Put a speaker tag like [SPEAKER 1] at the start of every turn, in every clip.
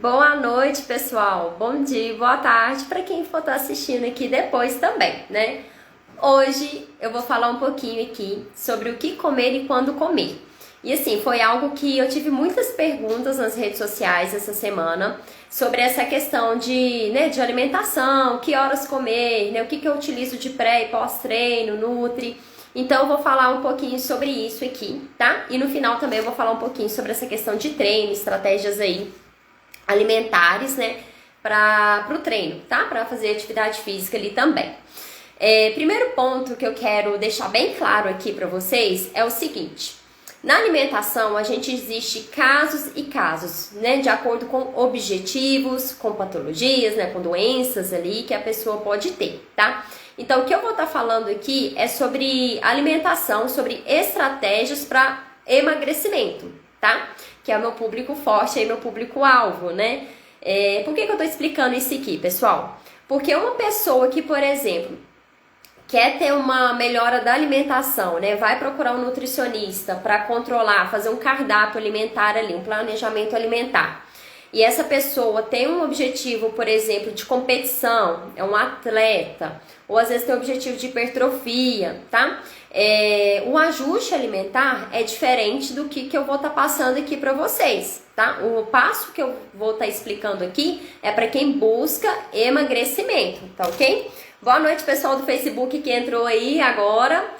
[SPEAKER 1] Boa noite, pessoal. Bom dia, boa tarde para quem for estar assistindo aqui depois também, né? Hoje eu vou falar um pouquinho aqui sobre o que comer e quando comer. E assim, foi algo que eu tive muitas perguntas nas redes sociais essa semana sobre essa questão de alimentação, que horas comer, né? O que eu utilizo de pré e pós-treino, nutri. Então eu vou falar um pouquinho sobre isso aqui, tá? E no final também eu vou falar um pouquinho sobre essa questão de treino, estratégias aí alimentares, né, para o treino, tá? Para fazer atividade física ali também. Primeiro ponto que eu quero deixar bem claro aqui para vocês é o seguinte: na alimentação a gente existe casos e casos, né, de acordo com objetivos, com patologias, né, com doenças ali que a pessoa pode ter, tá? Então o que eu vou estar falando aqui é sobre alimentação, sobre estratégias para emagrecimento, tá? Que é o meu público forte, é meu público-alvo, né? Por que eu tô explicando isso aqui, pessoal? Porque uma pessoa que, por exemplo, quer ter uma melhora da alimentação, né? Vai procurar um nutricionista para controlar, fazer um cardápio alimentar ali, um planejamento alimentar. E essa pessoa tem um objetivo, por exemplo, de competição, é um atleta, ou às vezes tem um objetivo de hipertrofia, tá? O ajuste alimentar é diferente do que eu vou estar passando aqui para vocês, tá? O passo que eu vou estar explicando aqui é para quem busca emagrecimento, tá ok? Boa noite, pessoal do Facebook que entrou aí agora.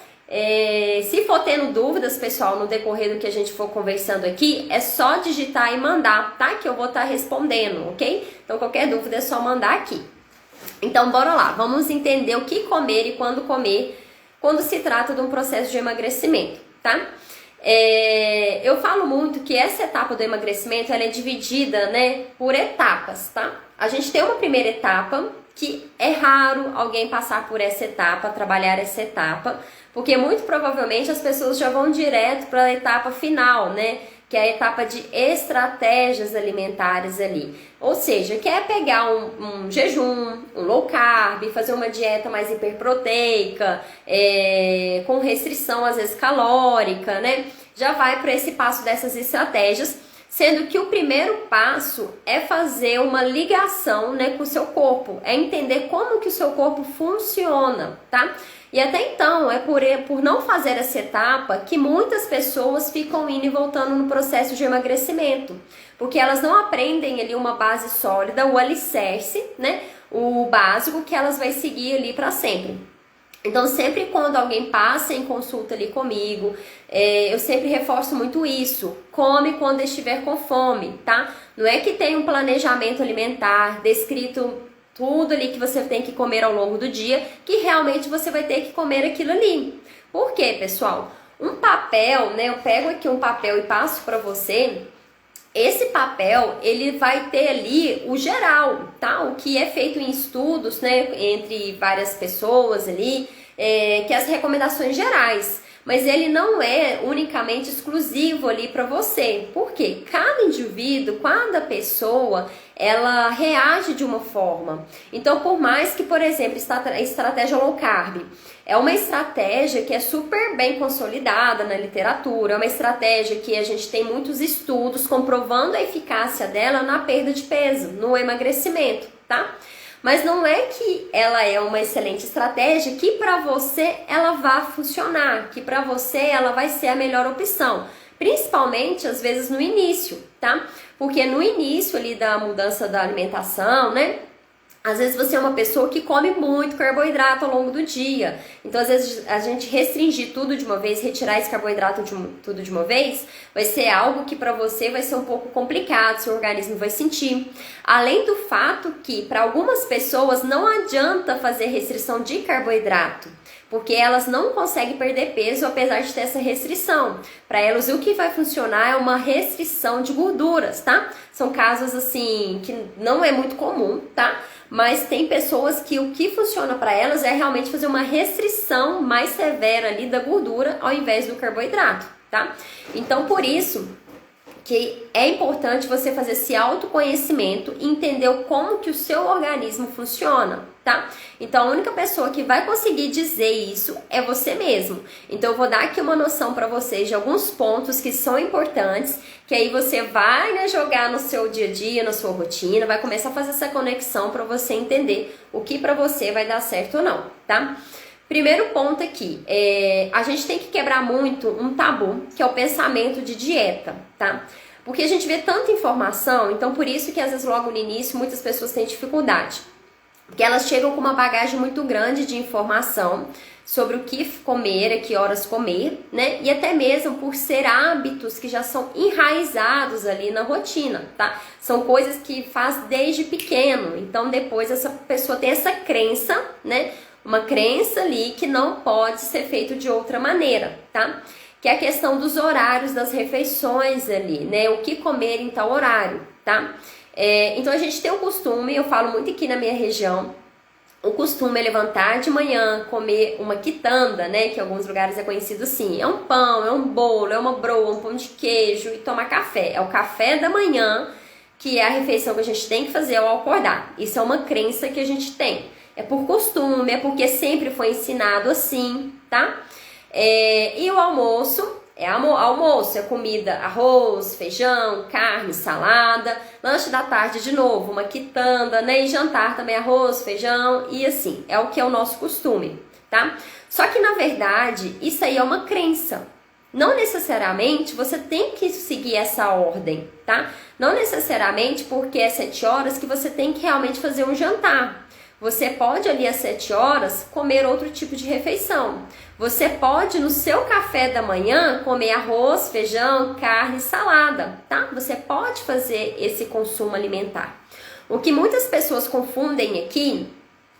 [SPEAKER 1] Se for tendo dúvidas, pessoal, no decorrer do que a gente for conversando aqui, é só digitar e mandar, tá? Que eu vou estar respondendo, ok? Então, qualquer dúvida é só mandar aqui. Então, bora lá. Vamos entender o que comer e quando comer, quando se trata de um processo de emagrecimento, tá? Eu falo muito que essa etapa do emagrecimento, ela é dividida, né, por etapas, tá? A gente tem uma primeira etapa, que é raro alguém passar por essa etapa, trabalhar essa etapa, porque muito provavelmente as pessoas já vão direto para a etapa final, né? Que é a etapa de estratégias alimentares ali. Ou seja, quer pegar um jejum, um low carb, fazer uma dieta mais hiperproteica, com restrição às vezes calórica, né? Já vai para esse passo dessas estratégias, sendo que o primeiro passo é fazer uma ligação, né, com o seu corpo, é entender como que o seu corpo funciona, tá? E até então, é por não fazer essa etapa que muitas pessoas ficam indo e voltando no processo de emagrecimento, porque elas não aprendem ali uma base sólida, o alicerce, né, o básico que elas vão seguir ali para sempre. Então, sempre quando alguém passa em consulta ali comigo, eu sempre reforço muito isso. Come quando estiver com fome, tá? Não é que tem um planejamento alimentar descrito tudo ali que você tem que comer ao longo do dia, que realmente você vai ter que comer aquilo ali. Por quê, pessoal? Um papel, né? Eu pego aqui um papel e passo para você. Esse papel, ele vai ter ali o geral, tá? O que é feito em estudos, né, entre várias pessoas ali, que é as recomendações gerais. Mas ele não é unicamente exclusivo ali para você. Por quê? Cada indivíduo, cada pessoa, ela reage de uma forma. Então, por mais que, por exemplo, a estratégia low carb é uma estratégia que é super bem consolidada na literatura, é uma estratégia que a gente tem muitos estudos comprovando a eficácia dela na perda de peso, no emagrecimento, tá? Mas não é que ela é uma excelente estratégia que para você ela vá funcionar, que para você ela vai ser a melhor opção. Principalmente, às vezes, no início, tá? Porque no início ali da mudança da alimentação, né? Às vezes você é uma pessoa que come muito carboidrato ao longo do dia. Então, às vezes, a gente restringir tudo de uma vez, retirar esse carboidrato tudo de uma vez, vai ser algo que para você vai ser um pouco complicado, seu organismo vai sentir. Além do fato que, para algumas pessoas, não adianta fazer restrição de carboidrato, porque elas não conseguem perder peso apesar de ter essa restrição. Para elas, o que vai funcionar é uma restrição de gorduras, tá? São casos, assim, que não é muito comum, tá? Mas tem pessoas que o que funciona para elas é realmente fazer uma restrição mais severa ali da gordura ao invés do carboidrato, tá? Então, por isso que é importante você fazer esse autoconhecimento e entender como que o seu organismo funciona, tá? Então a única pessoa que vai conseguir dizer isso é você mesmo. Então eu vou dar aqui uma noção para vocês de alguns pontos que são importantes, que aí você vai, né, jogar no seu dia a dia, na sua rotina, vai começar a fazer essa conexão para você entender o que para você vai dar certo ou não, tá? Primeiro ponto aqui, a gente tem que quebrar muito um tabu, que é o pensamento de dieta, tá? Porque a gente vê tanta informação, então por isso que às vezes logo no início muitas pessoas têm dificuldade. Porque elas chegam com uma bagagem muito grande de informação sobre o que comer, a que horas comer, né? E até mesmo por ser hábitos que já são enraizados ali na rotina, tá? São coisas que faz desde pequeno, então depois essa pessoa tem essa crença, né? Uma crença ali que não pode ser feito de outra maneira, tá? Que é a questão dos horários das refeições ali, né? O que comer em tal horário, tá? Então a gente tem um costume, eu falo muito aqui na minha região, o costume é levantar de manhã, comer uma quitanda, né? Que em alguns lugares é conhecido assim. É um pão, é um bolo, é uma broa, um pão de queijo e tomar café. É o café da manhã, que é a refeição que a gente tem que fazer ao acordar. Isso é uma crença que a gente tem. É por costume, é porque sempre foi ensinado assim, tá? E o almoço, almoço, é comida, arroz, feijão, carne, salada. Lanche da tarde, de novo, uma quitanda, né? E jantar também, arroz, feijão e assim. É o que é o nosso costume, tá? Só que, na verdade, isso aí é uma crença. Não necessariamente você tem que seguir essa ordem, tá? Não necessariamente porque é 7 horas que você tem que realmente fazer um jantar. Você pode ali às 7 horas comer outro tipo de refeição. Você pode no seu café da manhã comer arroz, feijão, carne, salada, tá? Você pode fazer esse consumo alimentar. O que muitas pessoas confundem aqui,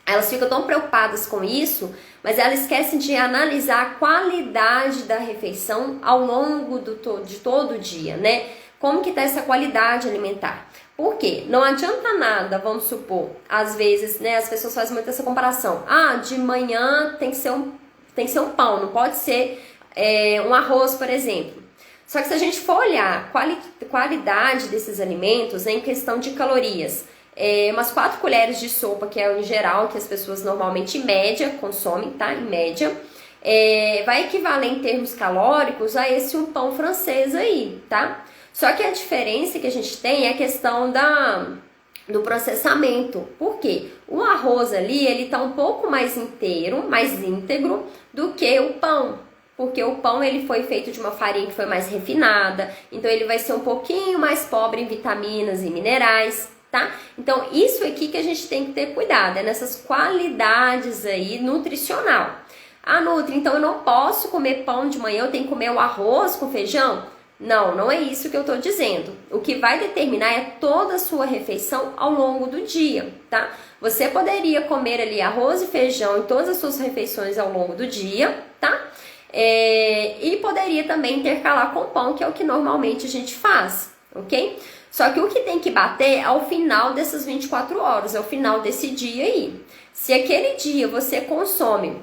[SPEAKER 1] elas ficam tão preocupadas com isso, mas elas esquecem de analisar a qualidade da refeição ao longo de todo o dia, né? Como que tá essa qualidade alimentar? Por quê? Não adianta nada, vamos supor, às vezes, né, as pessoas fazem muito essa comparação. De manhã tem que ser um pão, não pode ser um arroz, por exemplo. Só que se a gente for olhar a qualidade desses alimentos, em questão de calorias, umas 4 colheres de sopa, que é o em geral que as pessoas normalmente em média consomem, tá? Em média, vai equivaler em termos calóricos a esse um pão francês aí, tá? Só que a diferença que a gente tem é a questão do processamento. Por quê? O arroz ali, ele tá um pouco mais inteiro, mais íntegro do que o pão. Porque o pão, ele foi feito de uma farinha que foi mais refinada, então ele vai ser um pouquinho mais pobre em vitaminas e minerais, tá? Então, isso aqui que a gente tem que ter cuidado, nessas qualidades aí nutricional. Nutri, então eu não posso comer pão de manhã, eu tenho que comer o arroz com feijão? Não, não é isso que eu tô dizendo. O que vai determinar é toda a sua refeição ao longo do dia, tá? Você poderia comer ali arroz e feijão em todas as suas refeições ao longo do dia, tá? E poderia também intercalar com pão, que é o que normalmente a gente faz, ok? Só que o que tem que bater é ao final dessas 24 horas, é o final desse dia aí. Se aquele dia você consome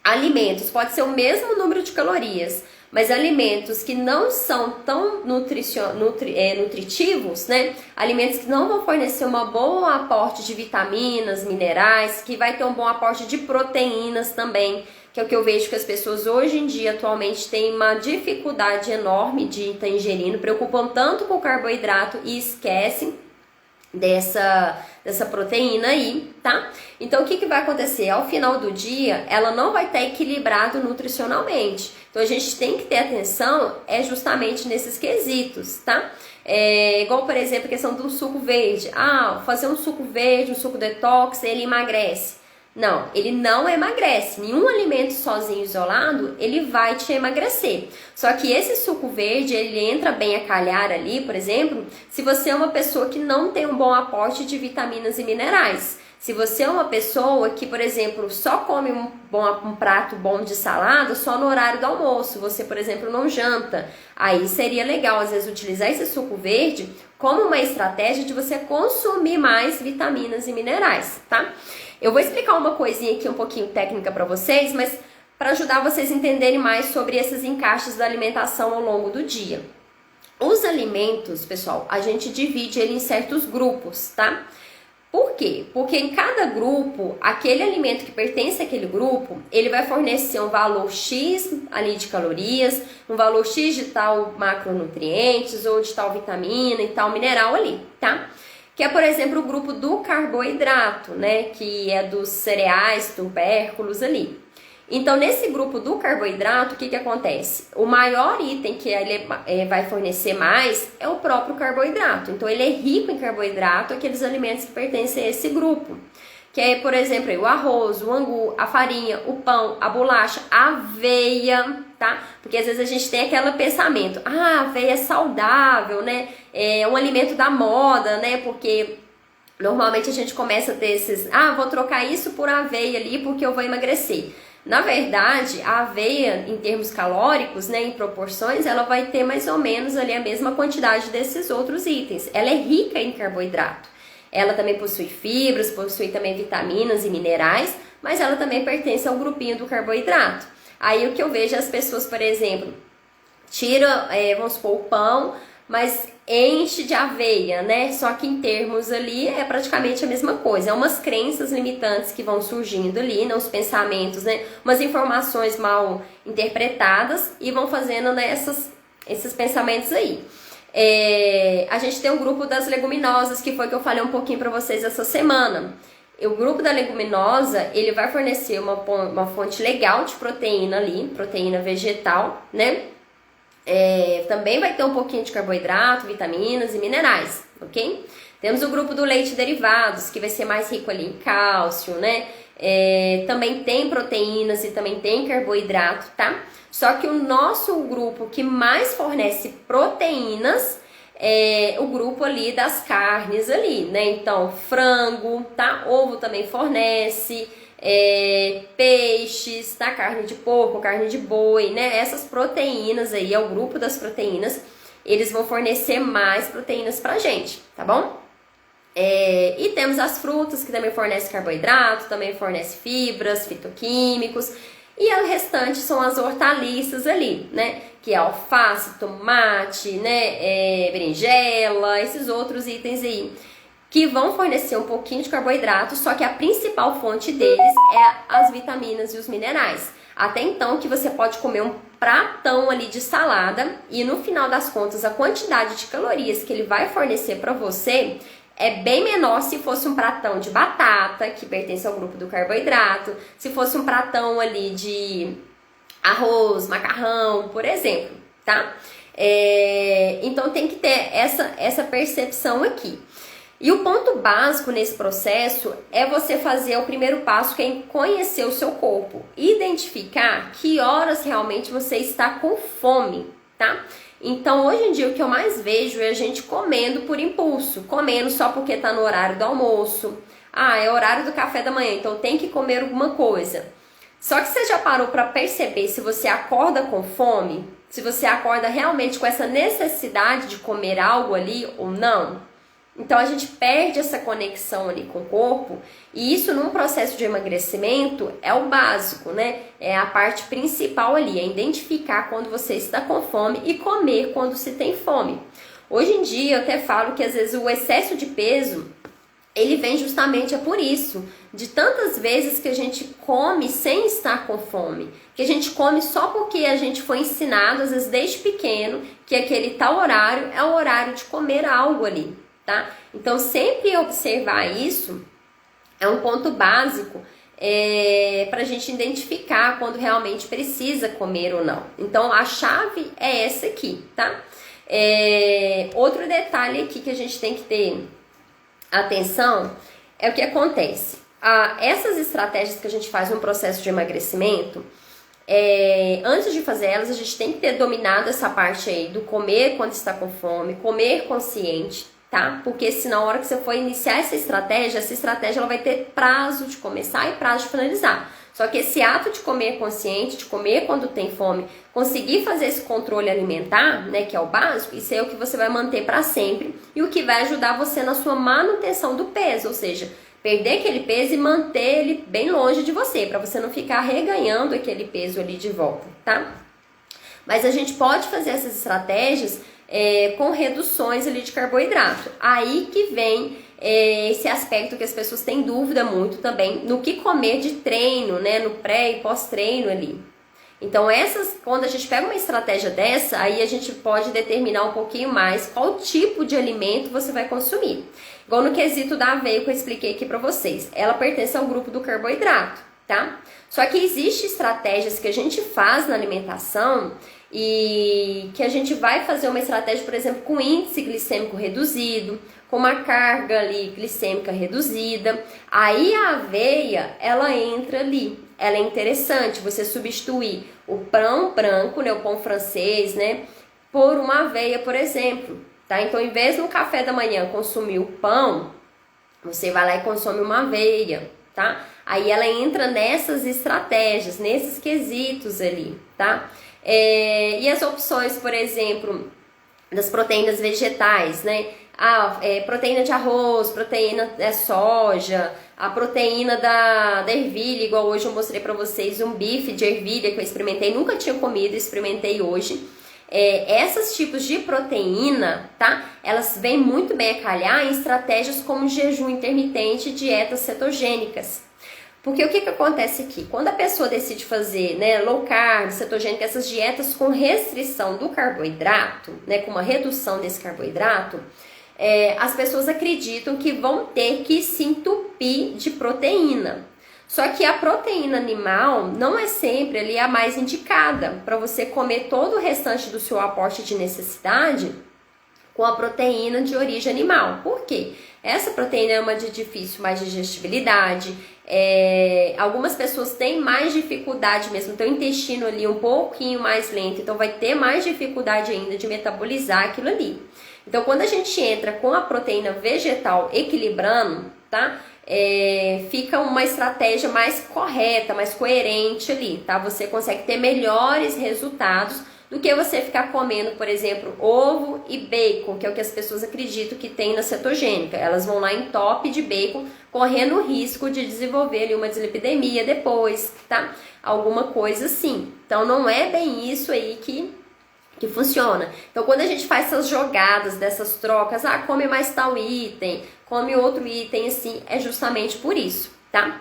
[SPEAKER 1] alimentos, pode ser o mesmo número de calorias, mas alimentos que não são tão nutritivos, né? Alimentos que não vão fornecer um bom aporte de vitaminas, minerais, que vai ter um bom aporte de proteínas também, que é o que eu vejo que as pessoas hoje em dia atualmente têm uma dificuldade enorme de estar ingerindo, preocupam tanto com o carboidrato e esquecem dessa proteína aí, tá? Então, o que vai acontecer? Ao final do dia, ela não vai estar equilibrado nutricionalmente. Então, a gente tem que ter atenção justamente nesses quesitos, tá? Igual, por exemplo, a questão do suco verde. Fazer um suco verde, um suco detox, ele emagrece. Não, ele não emagrece. Nenhum alimento sozinho, isolado, ele vai te emagrecer. Só que esse suco verde, ele entra bem a calhar ali, por exemplo, se você é uma pessoa que não tem um bom aporte de vitaminas e minerais. Se você é uma pessoa que, por exemplo, só come um prato bom de salada só no horário do almoço, você, por exemplo, não janta, aí seria legal, às vezes, utilizar esse suco verde como uma estratégia de você consumir mais vitaminas e minerais, tá? Eu vou explicar uma coisinha aqui um pouquinho técnica para vocês, mas para ajudar vocês a entenderem mais sobre esses encaixes da alimentação ao longo do dia. Os alimentos, pessoal, a gente divide ele em certos grupos, tá? Por quê? Porque em cada grupo, aquele alimento que pertence àquele grupo, ele vai fornecer um valor X ali de calorias, um valor X de tal macronutrientes ou de tal vitamina e tal mineral ali, tá? Que é, por exemplo, o grupo do carboidrato, né? Que é dos cereais, tubérculos ali. Então, nesse grupo do carboidrato, o que acontece? O maior item que ele vai fornecer mais é o próprio carboidrato. Então, ele é rico em carboidrato, aqueles alimentos que pertencem a esse grupo. Que é, por exemplo, o arroz, o angu, a farinha, o pão, a bolacha, a aveia, tá? Porque às vezes a gente tem aquele pensamento, a aveia é saudável, né? É um alimento da moda, né? Porque normalmente a gente começa a ter esses, vou trocar isso por aveia ali porque eu vou emagrecer. Na verdade, a aveia, em termos calóricos, né, em proporções, ela vai ter mais ou menos ali a mesma quantidade desses outros itens. Ela é rica em carboidrato. Ela também possui fibras, possui também vitaminas e minerais, mas ela também pertence ao grupinho do carboidrato. Aí o que eu vejo as pessoas, por exemplo, tira, vamos supor, o pão, mas enche de aveia, né? Só que em termos ali é praticamente a mesma coisa. É umas crenças limitantes que vão surgindo ali, né? Os pensamentos, né? Umas informações mal interpretadas e vão fazendo, né, esses pensamentos aí. A gente tem um grupo das leguminosas, que foi que eu falei um pouquinho para vocês essa semana. O grupo da leguminosa, ele vai fornecer uma fonte legal de proteína ali, proteína vegetal, né? Também vai ter um pouquinho de carboidrato, vitaminas e minerais, ok? Temos o grupo do leite e derivados, que vai ser mais rico ali em cálcio, né? Também tem proteínas e também tem carboidrato, tá? Só que o nosso grupo que mais fornece proteínas é o grupo ali das carnes ali, né? Então, frango, tá? Ovo também fornece, peixes, tá? Carne de porco, carne de boi, né? Essas proteínas aí, é o grupo das proteínas, eles vão fornecer mais proteínas pra gente, tá bom? E temos as frutas, que também fornecem carboidrato, também fornece fibras, fitoquímicos, e o restante são as hortaliças ali, né? Que é alface, tomate, né? Berinjela, esses outros itens aí, que vão fornecer um pouquinho de carboidrato, só que a principal fonte deles é as vitaminas e os minerais. Até então que você pode comer um pratão ali de salada e no final das contas a quantidade de calorias que ele vai fornecer para você é bem menor se fosse um pratão de batata, que pertence ao grupo do carboidrato, se fosse um pratão ali de arroz, macarrão, por exemplo, tá? Então tem que ter essa percepção aqui. E o ponto básico nesse processo é você fazer o primeiro passo, que é conhecer o seu corpo, identificar que horas realmente você está com fome, tá? Então, hoje em dia, o que eu mais vejo é a gente comendo por impulso, comendo só porque tá no horário do almoço. É horário do café da manhã, então tem que comer alguma coisa. Só que você já parou para perceber se você acorda com fome? Se você acorda realmente com essa necessidade de comer algo ali ou não? Então a gente perde essa conexão ali com o corpo, e isso num processo de emagrecimento é o básico, né? É a parte principal ali, é identificar quando você está com fome e comer quando se tem fome. Hoje em dia eu até falo que às vezes o excesso de peso, ele vem justamente por isso, de tantas vezes que a gente come sem estar com fome, que a gente come só porque a gente foi ensinado, às vezes desde pequeno, que aquele tal horário é o horário de comer algo ali. Tá? Então, sempre observar isso é um ponto básico para a gente identificar quando realmente precisa comer ou não. Então, a chave é essa aqui, tá? Outro detalhe aqui que a gente tem que ter atenção é o que acontece. Essas estratégias que a gente faz no processo de emagrecimento, antes de fazer elas, a gente tem que ter dominado essa parte aí do comer quando está com fome, comer consciente, tá? Porque se na hora que você for iniciar essa estratégia ela vai ter prazo de começar e prazo de finalizar. Só que esse ato de comer consciente, de comer quando tem fome, conseguir fazer esse controle alimentar, né, que é o básico, isso é o que você vai manter para sempre e o que vai ajudar você na sua manutenção do peso, ou seja, perder aquele peso e manter ele bem longe de você, para você não ficar reganhando aquele peso ali de volta, tá? Mas a gente pode fazer essas estratégias com reduções ali de carboidrato. Aí que vem esse aspecto que as pessoas têm dúvida muito também no que comer de treino, né, no pré e pós-treino ali. Então quando a gente pega uma estratégia dessa, aí a gente pode determinar um pouquinho mais qual tipo de alimento você vai consumir. Igual no quesito da aveia que eu expliquei aqui pra vocês, ela pertence ao grupo do carboidrato, tá? Só que existem estratégias que a gente faz na alimentação e que a gente vai fazer uma estratégia, por exemplo, com índice glicêmico reduzido, com uma carga ali glicêmica reduzida. Aí a aveia, ela entra ali. Ela é interessante você substituir o pão branco, né, o pão francês, né, por uma aveia, por exemplo, tá? Então, em vez no café da manhã consumir o pão, você vai lá e consome uma aveia, tá? Aí ela entra nessas estratégias, nesses quesitos ali, tá? E as opções, por exemplo, das proteínas vegetais, né? Proteína de arroz, proteína da soja, a proteína da ervilha, igual hoje eu mostrei pra vocês um bife de ervilha que eu experimentei, nunca tinha comido, experimentei hoje. Esses tipos de proteína, tá? Elas vêm muito bem a calhar em estratégias como jejum intermitente e dietas cetogênicas. Porque o que acontece aqui? Quando a pessoa decide fazer, né, low carb, cetogênica, essas dietas com restrição do carboidrato, né, com uma redução desse carboidrato, as pessoas acreditam que vão ter que se entupir de proteína. Só que a proteína animal não é sempre ali a mais indicada para você comer todo o restante do seu aporte de necessidade com a proteína de origem animal. Por quê? Essa proteína é uma de difícil mais digestibilidade. Algumas pessoas têm mais dificuldade mesmo, tem o intestino ali um pouquinho mais lento, então vai ter mais dificuldade ainda de metabolizar aquilo ali. Então, quando a gente entra com a proteína vegetal equilibrando, tá? Fica uma estratégia mais correta, mais coerente ali, tá? Você consegue ter melhores resultados do que você ficar comendo, por exemplo, ovo e bacon, que é o que as pessoas acreditam que tem na cetogênica. Elas vão lá em top de bacon, correndo o risco de desenvolver ali uma dislipidemia depois, tá? Alguma coisa assim. Então, não é bem isso aí que funciona. Então, quando a gente faz essas jogadas, dessas trocas, come mais tal item, come outro item, assim, é justamente por isso, tá?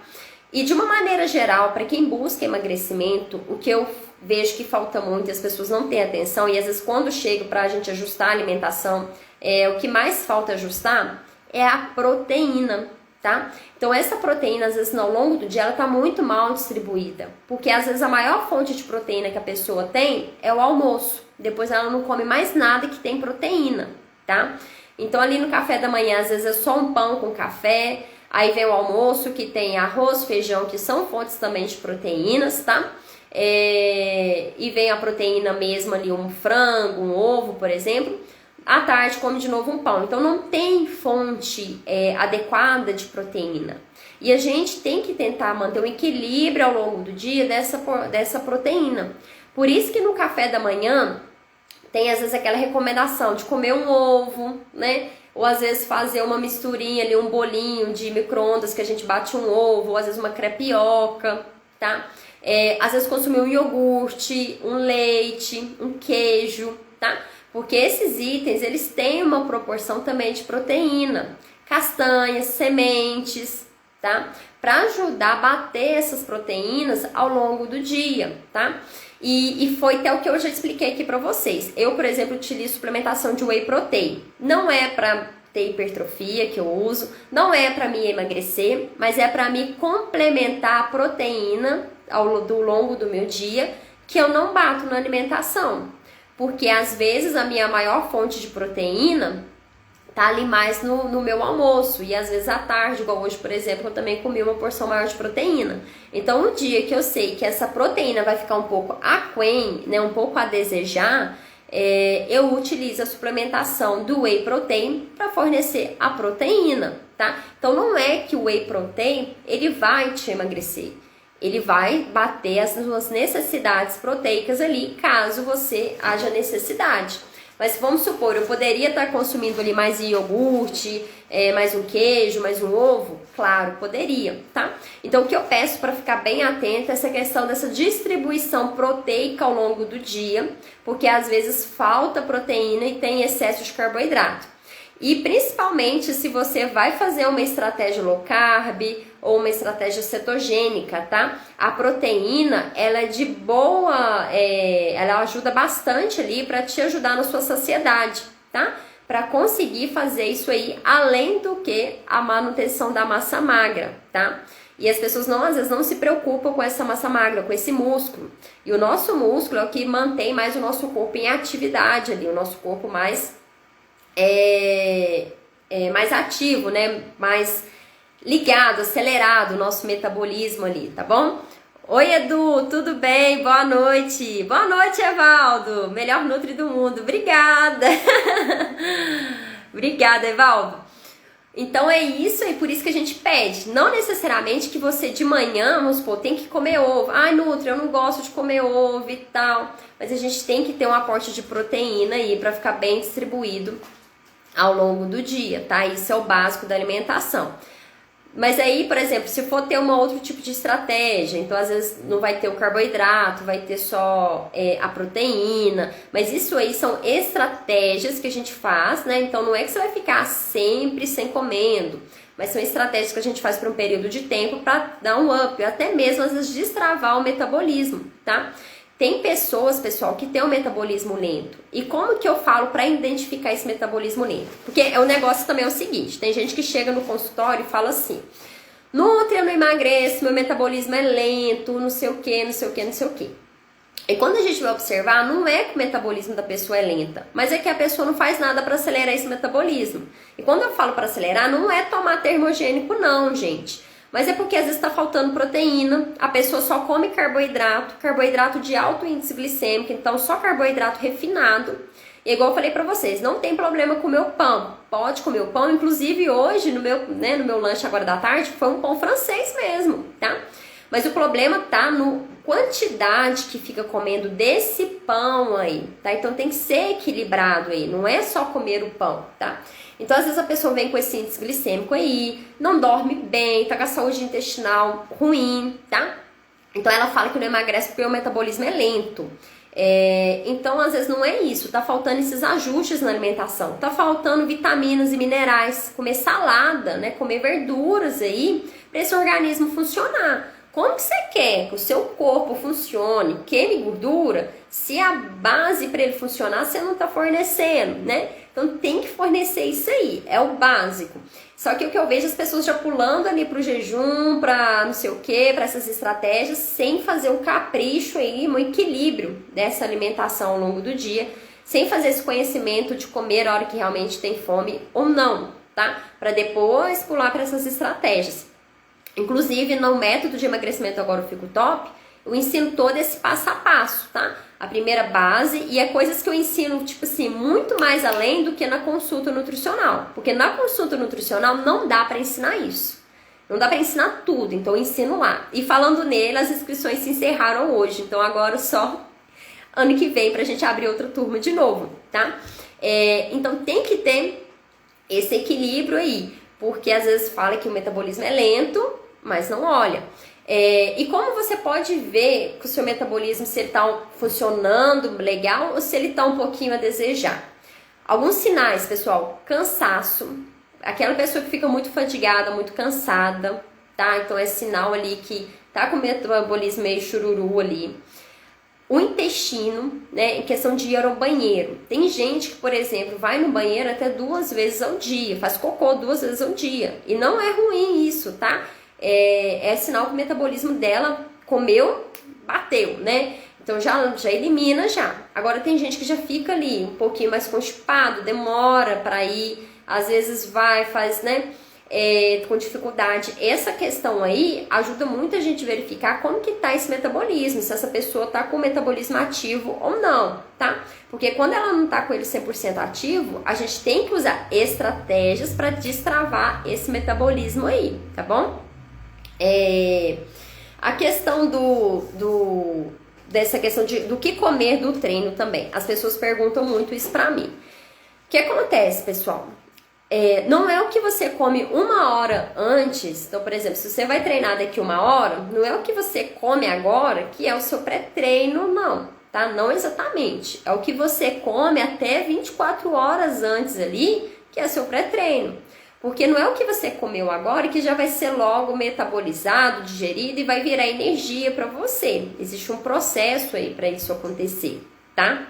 [SPEAKER 1] E de uma maneira geral, para quem busca emagrecimento, o que eu vejo que falta muito, as pessoas não têm atenção, e às vezes quando chega para a gente ajustar a alimentação, o que mais falta ajustar é a proteína, tá? Então essa proteína, às vezes ao longo do dia, ela tá muito mal distribuída, porque às vezes a maior fonte de proteína que a pessoa tem é o almoço, depois ela não come mais nada que tem proteína, tá? Então ali no café da manhã, às vezes é só um pão com café, aí vem o almoço que tem arroz, feijão, que são fontes também de proteínas, tá? E vem a proteína mesmo ali, um frango, um ovo, por exemplo. À tarde come de novo um pão. Então não tem fonte adequada de proteína. E a gente tem que tentar manter um equilíbrio ao longo do dia dessa proteína. Por isso que no café da manhã tem às vezes aquela recomendação de comer um ovo, né? Ou às vezes fazer uma misturinha ali, um bolinho de micro-ondas que a gente bate um ovo, ou às vezes uma crepioca, tá? Às vezes consumir um iogurte, um leite, um queijo, tá? Porque esses itens, eles têm uma proporção também de proteína. Castanhas, sementes, tá? Para ajudar a bater essas proteínas ao longo do dia, tá? E foi até o que eu já expliquei aqui para vocês. Eu, por exemplo, utilizo suplementação de whey protein. Não é para ter hipertrofia que eu uso, não é para me emagrecer, mas é para me complementar a proteína ao longo do meu dia que eu não bato na alimentação. Porque às vezes a minha maior fonte de proteína tá ali mais no meu almoço, e às vezes à tarde, igual hoje, por exemplo, eu também comi uma porção maior de proteína. Então, no dia que eu sei que essa proteína vai ficar um pouco aquém, né, um pouco a desejar, eu utilizo a suplementação do whey protein para fornecer a proteína, tá? Então, não é que o whey protein, ele vai te emagrecer. Ele vai bater as suas necessidades proteicas ali, caso você haja necessidade. Mas vamos supor, eu poderia estar consumindo ali mais iogurte, mais um queijo, mais um ovo? Claro, poderia, tá? Então o que eu peço para ficar bem atento é essa questão dessa distribuição proteica ao longo do dia, porque às vezes falta proteína e tem excesso de carboidrato. E principalmente se você vai fazer uma estratégia low carb ou uma estratégia cetogênica, tá? A proteína, ela é de boa, ela ajuda bastante ali para te ajudar na sua saciedade, tá? Para conseguir fazer isso aí, além do que a manutenção da massa magra, tá? E as pessoas às vezes não se preocupam com essa massa magra, com esse músculo. E o nosso músculo é o que mantém mais o nosso corpo em atividade ali, o nosso corpo mais mais ativo, né? Mais ligado, acelerado o nosso metabolismo ali, tá bom? Oi, Edu, tudo bem? Boa noite. Boa noite, Evaldo. Melhor nutri do mundo. Obrigada. Obrigada, Evaldo. Então é isso e por isso que a gente pede. Não necessariamente que você de manhã, vamos supor, tem que comer ovo. Ai, Nutri, eu não gosto de comer ovo e tal. Mas a gente tem que ter um aporte de proteína aí para ficar bem distribuído ao longo do dia, tá? Isso é o básico da alimentação. Mas aí, por exemplo, se for ter um outro tipo de estratégia, então às vezes não vai ter o carboidrato, vai ter só a proteína, mas isso aí são estratégias que a gente faz, né? Então não é que você vai ficar sempre sem comendo, mas são estratégias que a gente faz por um período de tempo para dar um up, até mesmo às vezes destravar o metabolismo, tá? Tem pessoas, pessoal, que tem um metabolismo lento. E como que eu falo para identificar esse metabolismo lento? Porque o negócio também é o seguinte, tem gente que chega no consultório e fala assim: Nutri, eu não emagreço, meu metabolismo é lento, não sei o que, não sei o que, não sei o que. E quando a gente vai observar, não é que o metabolismo da pessoa é lenta, mas é que a pessoa não faz nada para acelerar esse metabolismo. E quando eu falo para acelerar, não é tomar termogênico não, gente. Mas é porque às vezes está faltando proteína, a pessoa só come carboidrato de alto índice glicêmico, então só carboidrato refinado. E igual eu falei para vocês, não tem problema comer o pão, pode comer o pão, inclusive hoje no meu lanche agora da tarde foi um pão francês mesmo, tá? Mas o problema tá no quantidade que fica comendo desse pão aí, tá? Então tem que ser equilibrado aí, não é só comer o pão, tá? Então, às vezes a pessoa vem com esse índice glicêmico aí, não dorme bem, tá com a saúde intestinal ruim, tá? Então, ela fala que não emagrece porque o metabolismo é lento. Então, às vezes não é isso, tá faltando esses ajustes na alimentação, tá faltando vitaminas e minerais, comer salada, né? Comer verduras aí, para esse organismo funcionar. Como que você quer que o seu corpo funcione, queime gordura, se a base para ele funcionar você não está fornecendo, né? Então tem que fornecer isso aí, é o básico. Só que o que eu vejo as pessoas já pulando ali pro jejum, para não sei o que, para essas estratégias, sem fazer um capricho aí, um equilíbrio dessa alimentação ao longo do dia, sem fazer esse conhecimento de comer a hora que realmente tem fome ou não, tá? Para depois pular para essas estratégias. Inclusive, no método de emagrecimento Agora Eu Fico Top, eu ensino todo esse passo a passo, tá? A primeira base, e é coisas que eu ensino, tipo assim, muito mais além do que na consulta nutricional. Porque na consulta nutricional não dá pra ensinar isso. Não dá pra ensinar tudo, então eu ensino lá. E falando nele, as inscrições se encerraram hoje, então agora só ano que vem pra gente abrir outra turma de novo, tá? Então tem que ter esse equilíbrio aí, porque às vezes fala que o metabolismo é lento, mas não olha. E como você pode ver que o seu metabolismo, se ele está funcionando legal ou se ele está um pouquinho a desejar? Alguns sinais, pessoal: cansaço, aquela pessoa que fica muito fatigada, muito cansada, tá? Então é sinal ali que tá com o metabolismo meio chururu ali. O intestino, né, em questão de ir ao banheiro. Tem gente que, por exemplo, vai no banheiro até 2 vezes ao dia, faz cocô 2 vezes ao dia. E não é ruim isso, tá? É sinal que o metabolismo dela comeu, bateu, né? Então já elimina já. Agora tem gente que já fica ali um pouquinho mais constipado, demora para ir, às vezes vai, faz, né? Com dificuldade. Essa questão aí ajuda muito a gente verificar como que tá esse metabolismo, se essa pessoa tá com o metabolismo ativo ou não, tá? Porque quando ela não tá com ele 100% ativo, a gente tem que usar estratégias para destravar esse metabolismo aí, tá bom? A questão dessa questão do que comer do treino também. As pessoas perguntam muito isso pra mim. O que acontece, pessoal? Não é o que você come 1 hora antes. Então, por exemplo, se você vai treinar daqui 1 hora, não é o que você come agora que é o seu pré-treino, não, tá? Não exatamente. É o que você come até 24 horas antes ali, que é o seu pré-treino. Porque não é o que você comeu agora que já vai ser logo metabolizado, digerido e vai virar energia para você. Existe um processo aí para isso acontecer, tá?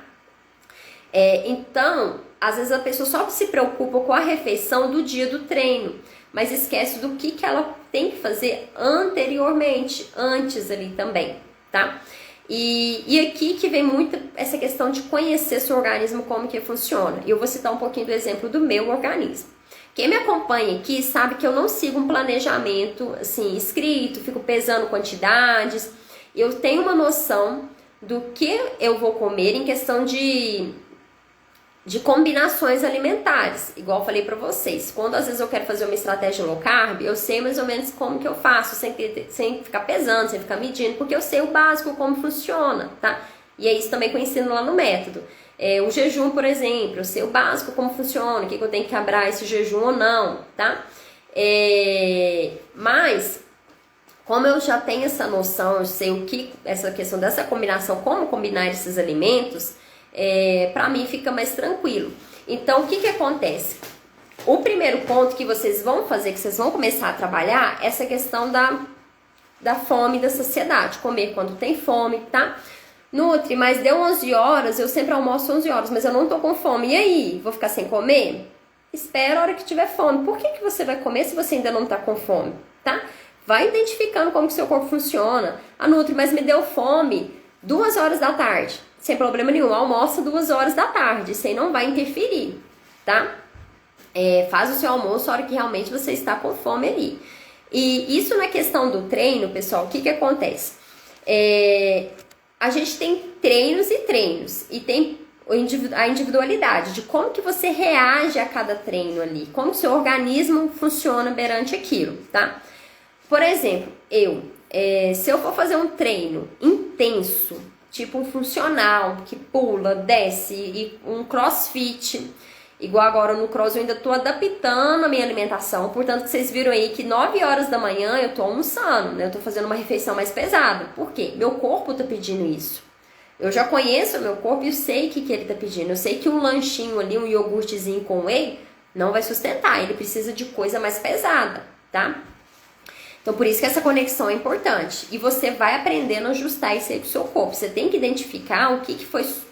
[SPEAKER 1] Então, às vezes a pessoa só se preocupa com a refeição do dia do treino, mas esquece do que ela tem que fazer anteriormente, antes ali também, tá? E aqui que vem muito essa questão de conhecer seu organismo, como que funciona. E eu vou citar um pouquinho do exemplo do meu organismo. Quem me acompanha aqui sabe que eu não sigo um planejamento assim escrito, fico pesando quantidades. Eu tenho uma noção do que eu vou comer em questão de combinações alimentares, igual eu falei pra vocês. Quando às vezes eu quero fazer uma estratégia low carb, eu sei mais ou menos como que eu faço, sem ficar pesando, sem ficar medindo, porque eu sei o básico, como funciona, tá? E é isso também que eu ensino lá no método. O jejum, por exemplo, eu sei o básico, como funciona, o que eu tenho que quebrar esse jejum ou não, tá? Mas, como eu já tenho essa noção, eu sei essa questão dessa combinação, como combinar esses alimentos, pra mim fica mais tranquilo. Então, o que acontece? O primeiro ponto que vocês vão fazer, que vocês vão começar a trabalhar, é essa questão da fome, da saciedade. Comer quando tem fome, tá? Nutri, mas deu 11 horas, eu sempre almoço 11 horas, mas eu não tô com fome. E aí? Vou ficar sem comer? Espera a hora que tiver fome. Por que você vai comer se você ainda não tá com fome, tá? Vai identificando como que seu corpo funciona. Nutri, mas me deu fome 2 horas da tarde. Sem problema nenhum, almoça 2 horas da tarde. Isso aí não vai interferir, tá? Faz o seu almoço a hora que realmente você está com fome ali. E isso na questão do treino, pessoal, o que acontece? A gente tem treinos e treinos. E tem a individualidade de como que você reage a cada treino ali. Como o seu organismo funciona perante aquilo, tá? Por exemplo, se eu for fazer um treino intenso, tipo um funcional, que pula, desce, e um crossfit, igual agora no cross eu ainda tô adaptando a minha alimentação, portanto que vocês viram aí que 9 horas da manhã eu tô almoçando, né? Eu tô fazendo uma refeição mais pesada. Por quê? Meu corpo tá pedindo isso. Eu já conheço o meu corpo e eu sei o que ele tá pedindo. Eu sei que um lanchinho ali, um iogurtezinho com whey, não vai sustentar, ele precisa de coisa mais pesada, tá? Então, por isso que essa conexão é importante. E você vai aprendendo a ajustar isso aí com o seu corpo. Você tem que identificar o que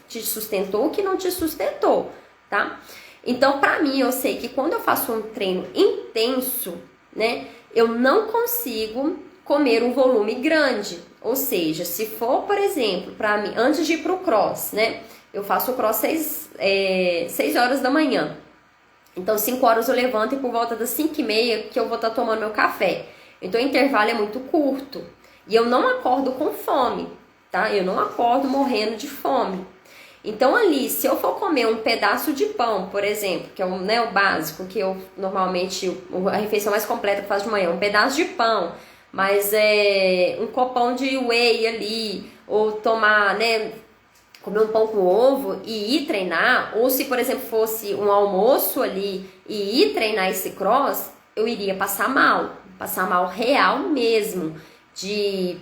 [SPEAKER 1] te sustentou, o que não te sustentou, tá? Então, pra mim, eu sei que quando eu faço um treino intenso, né, eu não consigo comer um volume grande. Ou seja, se for, por exemplo, pra mim, antes de ir pro cross, né, eu faço o cross 6 horas da manhã. Então, 5 horas eu levanto e por volta das 5h30 que eu vou estar tomando meu café. Então, o intervalo é muito curto. E eu não acordo com fome, tá? Eu não acordo morrendo de fome. Então, ali, se eu for comer um pedaço de pão, por exemplo, que é o básico, que eu normalmente, a refeição mais completa que eu faço de manhã, um pedaço de pão, mas um copão de whey ali, ou tomar, né, comer um pão com ovo e ir treinar, ou se, por exemplo, fosse um almoço ali e ir treinar esse cross, eu iria passar mal real mesmo, de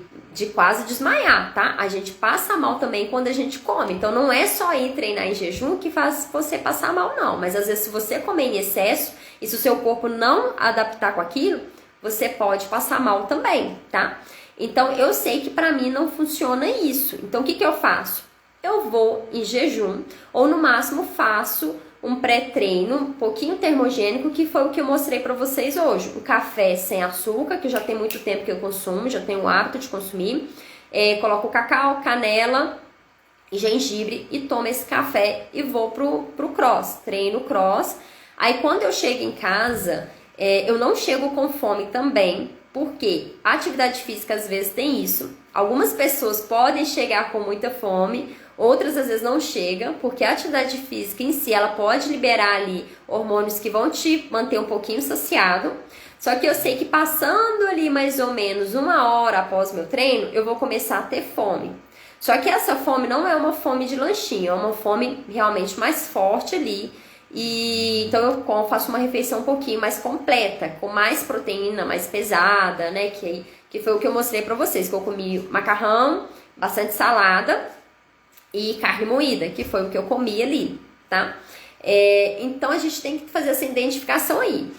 [SPEAKER 1] quase desmaiar, tá? A gente passa mal também quando a gente come, então não é só ir treinar em jejum que faz você passar mal, não, mas às vezes se você comer em excesso e se o seu corpo não adaptar com aquilo, você pode passar mal também, tá? Então eu sei que pra mim não funciona isso, então o que eu faço? Eu vou em jejum, ou no máximo faço um pré-treino um pouquinho termogênico, que foi o que eu mostrei pra vocês hoje. Um café sem açúcar, que já tem muito tempo que eu consumo, já tenho o hábito de consumir. Coloco cacau, canela e gengibre e tomo esse café e vou pro cross, treino cross. Aí quando eu chego em casa, eu não chego com fome também, porque a atividade física às vezes tem isso. Algumas pessoas podem chegar com muita fome, outras às vezes não chegam, porque a atividade física em si, ela pode liberar ali hormônios que vão te manter um pouquinho saciado. Só que eu sei que passando ali mais ou menos 1 hora após meu treino, eu vou começar a ter fome. Só que essa fome não é uma fome de lanchinho, é uma fome realmente mais forte ali. E então eu faço uma refeição um pouquinho mais completa, com mais proteína, mais pesada, né? Que foi o que eu mostrei pra vocês, que eu comi macarrão, bastante salada e carne moída, que foi o que eu comi ali, tá? Então a gente tem que fazer essa identificação aí.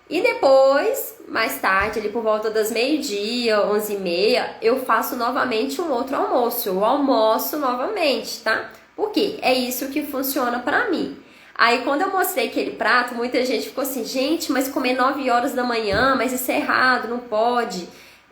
[SPEAKER 1] E depois, mais tarde, ali por volta das meio-dia, 11h30, eu faço novamente um outro almoço. Eu almoço novamente, tá? Por quê? É isso que funciona pra mim. Aí quando eu mostrei aquele prato, muita gente ficou assim, gente, mas comer 9 horas da manhã, mas isso é errado, não pode.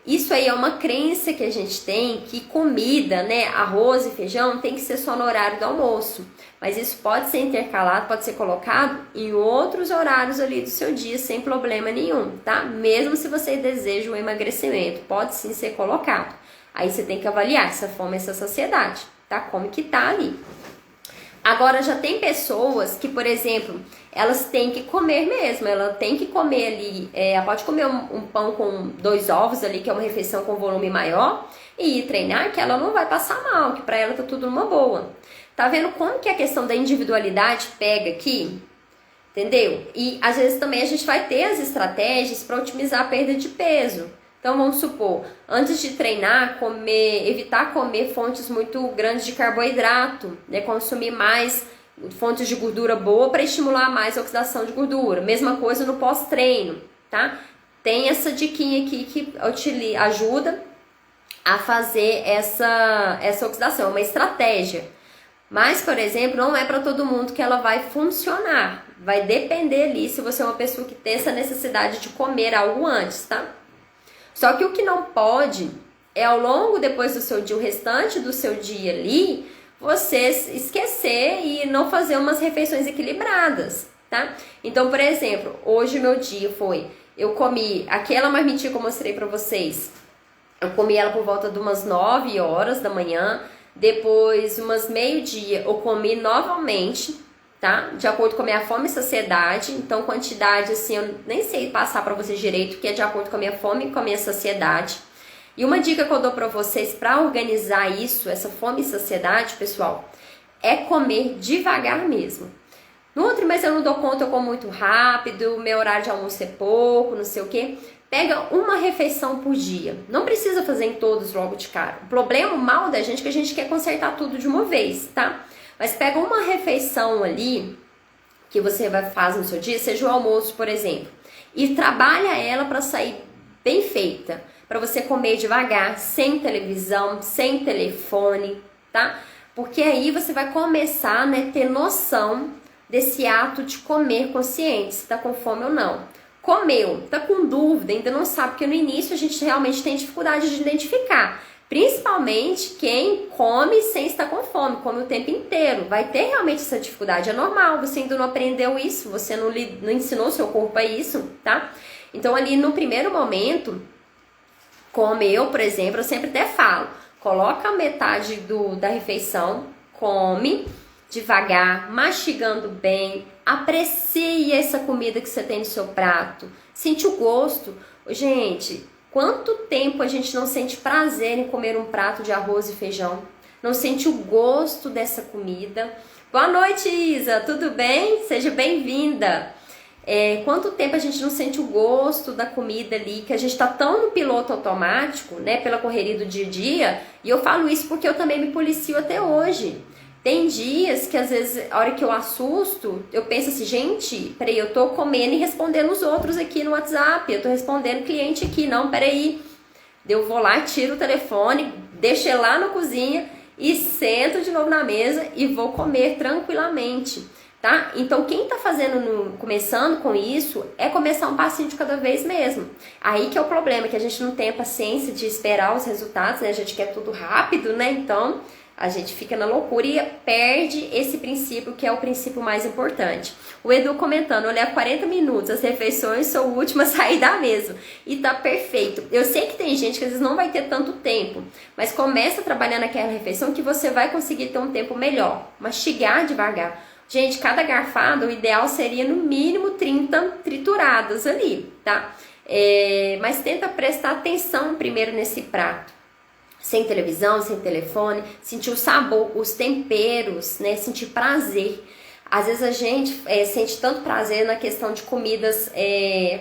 [SPEAKER 1] Isso aí é uma crença que a gente tem, que comida, né, arroz e feijão tem que ser só no horário do almoço. Mas isso pode ser intercalado, pode ser colocado em outros horários ali do seu dia, sem problema nenhum, tá? Mesmo se você deseja um emagrecimento, pode sim ser colocado. Aí você tem que avaliar essa fome, essa saciedade, tá? Como que tá ali. Agora já tem pessoas que, por exemplo, elas têm que comer mesmo, ela tem que comer ali, ela pode comer um pão com 2 ovos ali, que é uma refeição com volume maior, e ir treinar, que ela não vai passar mal, que pra ela tá tudo numa boa. Tá vendo como que a questão da individualidade pega aqui? Entendeu? E às vezes também a gente vai ter as estratégias para otimizar a perda de peso. Então vamos supor, antes de treinar, evitar comer fontes muito grandes de carboidrato, né? Consumir mais fontes de gordura boa para estimular mais a oxidação de gordura. Mesma coisa no pós-treino, tá? Tem essa diquinha aqui que ajuda a fazer essa oxidação, é uma estratégia. Mas, por exemplo, não é para todo mundo que ela vai funcionar. Vai depender ali se você é uma pessoa que tem essa necessidade de comer algo antes, tá? Só que o que não pode é ao longo depois do seu dia, o restante do seu dia ali, você esquecer e não fazer umas refeições equilibradas, tá? Então, por exemplo, hoje meu dia foi, eu comi aquela marmitinha que eu mostrei pra vocês, eu comi ela por volta de umas 9 horas da manhã, depois umas meio-dia eu comi novamente, tá? De acordo com a minha fome e saciedade. Então, quantidade, assim, eu nem sei passar pra vocês direito, que é de acordo com a minha fome e com a minha saciedade. E uma dica que eu dou pra vocês pra organizar isso, essa fome e saciedade, pessoal, é comer devagar mesmo. No outro mês eu não dou conta, eu como muito rápido, meu horário de almoço é pouco, não sei o quê. Pega uma refeição por dia. Não precisa fazer em todos logo de cara. O problema, o mal da gente, é que a gente quer consertar tudo de uma vez, tá? Mas pega uma refeição ali que você faz no seu dia, seja o almoço, por exemplo, e trabalha ela para sair bem feita, para você comer devagar, sem televisão, sem telefone, tá? Porque aí você vai começar, né, ter noção desse ato de comer consciente, se tá com fome ou não. Comeu, tá com dúvida, ainda não sabe, porque no início a gente realmente tem dificuldade de identificar. Principalmente quem come sem estar com fome, come o tempo inteiro. Vai ter realmente essa dificuldade, é normal, você ainda não aprendeu isso, você não ensinou seu corpo a isso, tá? Então ali no primeiro momento, como eu, por exemplo, eu sempre até falo, coloca metade da refeição, come devagar, mastigando bem, aprecie essa comida que você tem no seu prato, sente o gosto. Gente, quanto tempo a gente não sente prazer em comer um prato de arroz e feijão? Não sente o gosto dessa comida? Boa noite, Isa, tudo bem? Seja bem-vinda. Quanto tempo a gente não sente o gosto da comida ali, que a gente tá tão no piloto automático, né, pela correria do dia a dia, e eu falo isso porque eu também me policio até hoje. Tem dias que às vezes, a hora que eu assusto, eu penso assim, gente, peraí, eu tô comendo e respondendo os outros aqui no WhatsApp, eu tô respondendo cliente aqui, não, peraí. Eu vou lá, tiro o telefone, deixo ele lá na cozinha e sento de novo na mesa e vou comer tranquilamente, tá? Então quem tá começando com isso, é começar um passinho de cada vez mesmo. Aí que é o problema, que a gente não tem a paciência de esperar os resultados, né? A gente quer tudo rápido, né? Então a gente fica na loucura e perde esse princípio, que é o princípio mais importante. O Edu comentando, olha, 40 minutos, as refeições sou o último a sair da mesa. E tá perfeito. Eu sei que tem gente que às vezes não vai ter tanto tempo, mas começa a trabalhar naquela refeição que você vai conseguir ter um tempo melhor. Mastigar devagar. Gente, cada garfada, o ideal seria no mínimo 30 trituradas ali, tá? Mas tenta prestar atenção primeiro nesse prato. sem televisão, sem telefone, sentir o sabor, os temperos, né? Sentir prazer. Às vezes a gente sente tanto prazer na questão de comidas,